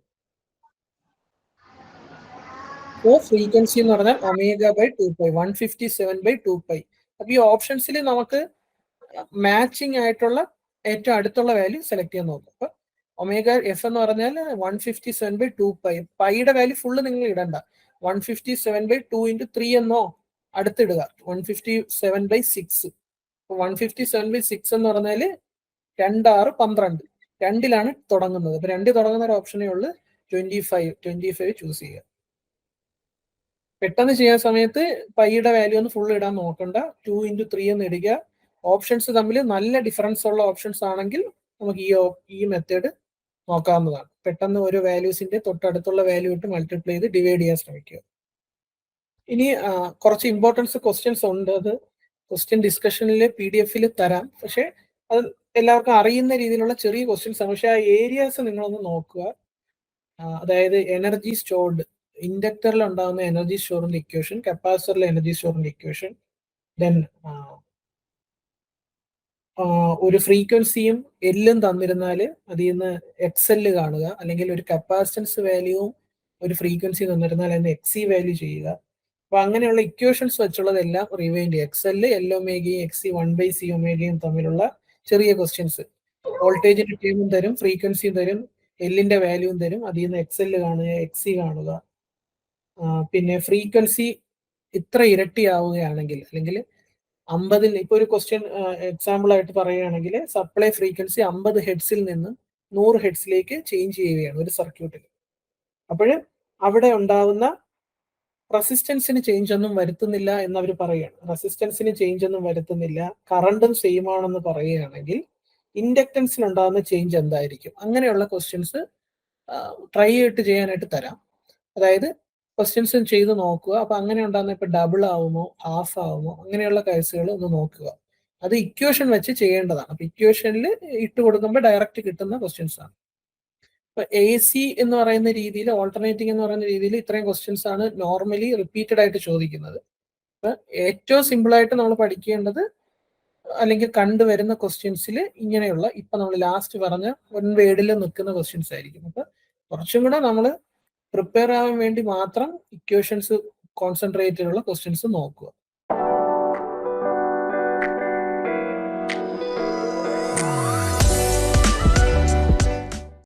ഓ ഫ്രീക്വൻസി എന്ന് പറഞ്ഞാൽ ω/2π 157/2π. അപ്പൊ ഈ ഓപ്ഷൻസിൽ നമുക്ക് മാച്ചിങ് ആയിട്ടുള്ള ഏറ്റവും അടുത്തുള്ള വാല്യൂ സെലക്ട് ചെയ്യാൻ നോക്കും. അപ്പൊ ω/f എന്ന് പറഞ്ഞാൽ 157/2π. പൈയുടെ വാല്യൂ ഫുള്ള് നിങ്ങൾ ഇടണ്ട. 157/2 × 3 എന്നോ അടുത്തിടുക. 157/6. 157/6 എന്ന് പറഞ്ഞാൽ 2 6 12. 2-ലാണ് തുടങ്ങുന്നത്. അപ്പൊ 2 തുടങ്ങുന്ന ഒരു ഓപ്ഷനേ ഉള്ളൂ. 25 ചൂസ് ചെയ്യുക. പെട്ടെന്ന് ചെയ്യാൻ സമയത്ത് പൈയുടെ വാല്യൂ ഒന്ന് ഫുൾ ഇടാൻ നോക്കണ്ട. 2 into 3 എന്ന് ഇടുക. ഓപ്ഷൻസ് തമ്മിൽ നല്ല ഡിഫറൻസ് ഉള്ള ഓപ്ഷൻസ് ആണെങ്കിൽ നമുക്ക് ഈ മെത്തേഡ് നോക്കാവുന്നതാണ്. പെട്ടെന്ന് ഒരു വാല്യൂസിന്റെ തൊട്ടടുത്തുള്ള വാല്യൂ ഇട്ട് മൾട്ടിപ്ലൈ ചെയ്ത് ഡിവൈഡ് ചെയ്യാൻ ശ്രമിക്കുക. ഇനി കുറച്ച് ഇമ്പോർട്ടൻസ് ക്വസ്റ്റ്യൻസ് ഉണ്ട്. അത് ക്വസ്റ്റ്യൻ ഡിസ്കഷനിൽ PDF-ൽ തരാം. പക്ഷെ അത് എല്ലാവർക്കും അറിയുന്ന രീതിയിലുള്ള ചെറിയ ക്വസ്റ്റ്യൻസ് ആണ്. പക്ഷെ ആ ഏരിയാസ് നിങ്ങളൊന്ന് നോക്കുക. അതായത് എനർജി സ്റ്റോർഡ്, ഇൻഡക്ടറിൽ ഉണ്ടാകുന്ന എനർജി സ്റ്റോറിന്റെ ഇക്വേഷൻ, കപ്പാസിറ്ററിലെ എനർജി സ്റ്റോറിന്റെ ഇക്വേഷൻ, ദെൻ ഒരു ഫ്രീക്വൻസിയും എല്ലും തന്നിരുന്നാൽ അതിൽ നിന്ന് XL കാണുക, അല്ലെങ്കിൽ ഒരു കപ്പാസിറ്റൻസ് വാല്യൂവും ഒരു ഫ്രീക്വൻസി തന്നിരുന്നാൽ അതിന് XC വാല്യൂ ചെയ്യുക. അപ്പൊ അങ്ങനെയുള്ള ഇക്വേഷൻസ് വെച്ചുള്ളതെല്ലാം റിവൈൻഡ് ചെയ്യുക. XL, L ഒമേഗയും XC 1/C ഒമേഗയും തമ്മിലുള്ള ചെറിയ ക്വസ്റ്റ്യൻസ്. വോൾട്ടേജിന്റെ ടേമും തരും, ഫ്രീക്വൻസിയും തരും, എല്ലിന്റെ വാല്യൂവും തരും. അതിൽ നിന്ന് XL കാണുക, XC കാണുക. പിന്നെ ഫ്രീക്വൻസി ഇത്ര ഇരട്ടിയാവുകയാണെങ്കിൽ, അല്ലെങ്കിൽ 50 ഇപ്പൊ ഒരു ക്വസ്റ്റ്യൻ എക്സാമ്പിൾ ആയിട്ട് പറയുകയാണെങ്കിൽ സപ്ലൈ ഫ്രീക്വൻസി 50 ഹെഡ്സിൽ നിന്ന് 100 ഹെഡ്സിലേക്ക് ചേഞ്ച് ചെയ്യുകയാണ് ഒരു സർക്യൂട്ടിൽ. അപ്പോൾ അവിടെ ഉണ്ടാവുന്ന റെസിസ്റ്റൻസിന് ചേഞ്ച് ഒന്നും വരുത്തുന്നില്ല എന്നവർ പറയുകയാണ്. റെസിസ്റ്റൻസിന് ചേഞ്ച് ഒന്നും വരുത്തുന്നില്ല, കറണ്ടും സെയിം ആണെന്ന് പറയുകയാണെങ്കിൽ ഇൻഡക്റ്റൻസിന് ഉണ്ടാകുന്ന ചേഞ്ച് എന്തായിരിക്കും? അങ്ങനെയുള്ള ക്വസ്റ്റ്യൻസ് ട്രൈ ചെയ്തിട്ട് ചെയ്യാനായിട്ട് തരാം. അതായത് ക്വസ്റ്റ്യൻസ് ചെയ്ത് നോക്കുക. അപ്പൊ അങ്ങനെ ഉണ്ടാകുന്ന ഇപ്പൊ ഡബിൾ ആവുമോ, ഹാഫ് ആവുമോ, അങ്ങനെയുള്ള കേസുകൾ ഒന്ന് നോക്കുക. അത് ഇക്വേഷൻ വെച്ച് ചെയ്യേണ്ടതാണ്. അപ്പൊ ഇക്വേഷനിൽ ഇട്ട് കൊടുക്കുമ്പോൾ ഡയറക്റ്റ് കിട്ടുന്ന ക്വസ്റ്റ്യൻസ് ആണ്. ഇപ്പൊ AC എന്ന് പറയുന്ന രീതിയിൽ, ഓൾട്ടർനേറ്റിംഗ് എന്ന് പറയുന്ന രീതിയിൽ ഇത്രയും ക്വസ്റ്റ്യൻസ് ആണ് നോർമലി റിപ്പീറ്റഡ് ആയിട്ട് ചോദിക്കുന്നത്. അപ്പൊ ഏറ്റവും സിമ്പിൾ ആയിട്ട് നമ്മൾ പഠിക്കേണ്ടത്, അല്ലെങ്കിൽ കണ്ടുവരുന്ന ക്വസ്റ്റ്യൻസിൽ ഇങ്ങനെയുള്ള ഇപ്പൊ നമ്മൾ ലാസ്റ്റ് പറഞ്ഞ 1 വേർഡിൽ നിൽക്കുന്ന ക്വസ്റ്റ്യൻസ് ആയിരിക്കും. അപ്പൊ കുറച്ചും കൂടെ നമ്മൾ പ്രിപ്പയർ ആവാൻ വേണ്ടി മാത്രം ഇക്വേഷൻസ് കോൺസെൻട്രേറ്റ് ചെയ്തുള്ള ക്വസ്റ്റ്യൻസ് നോക്കുക.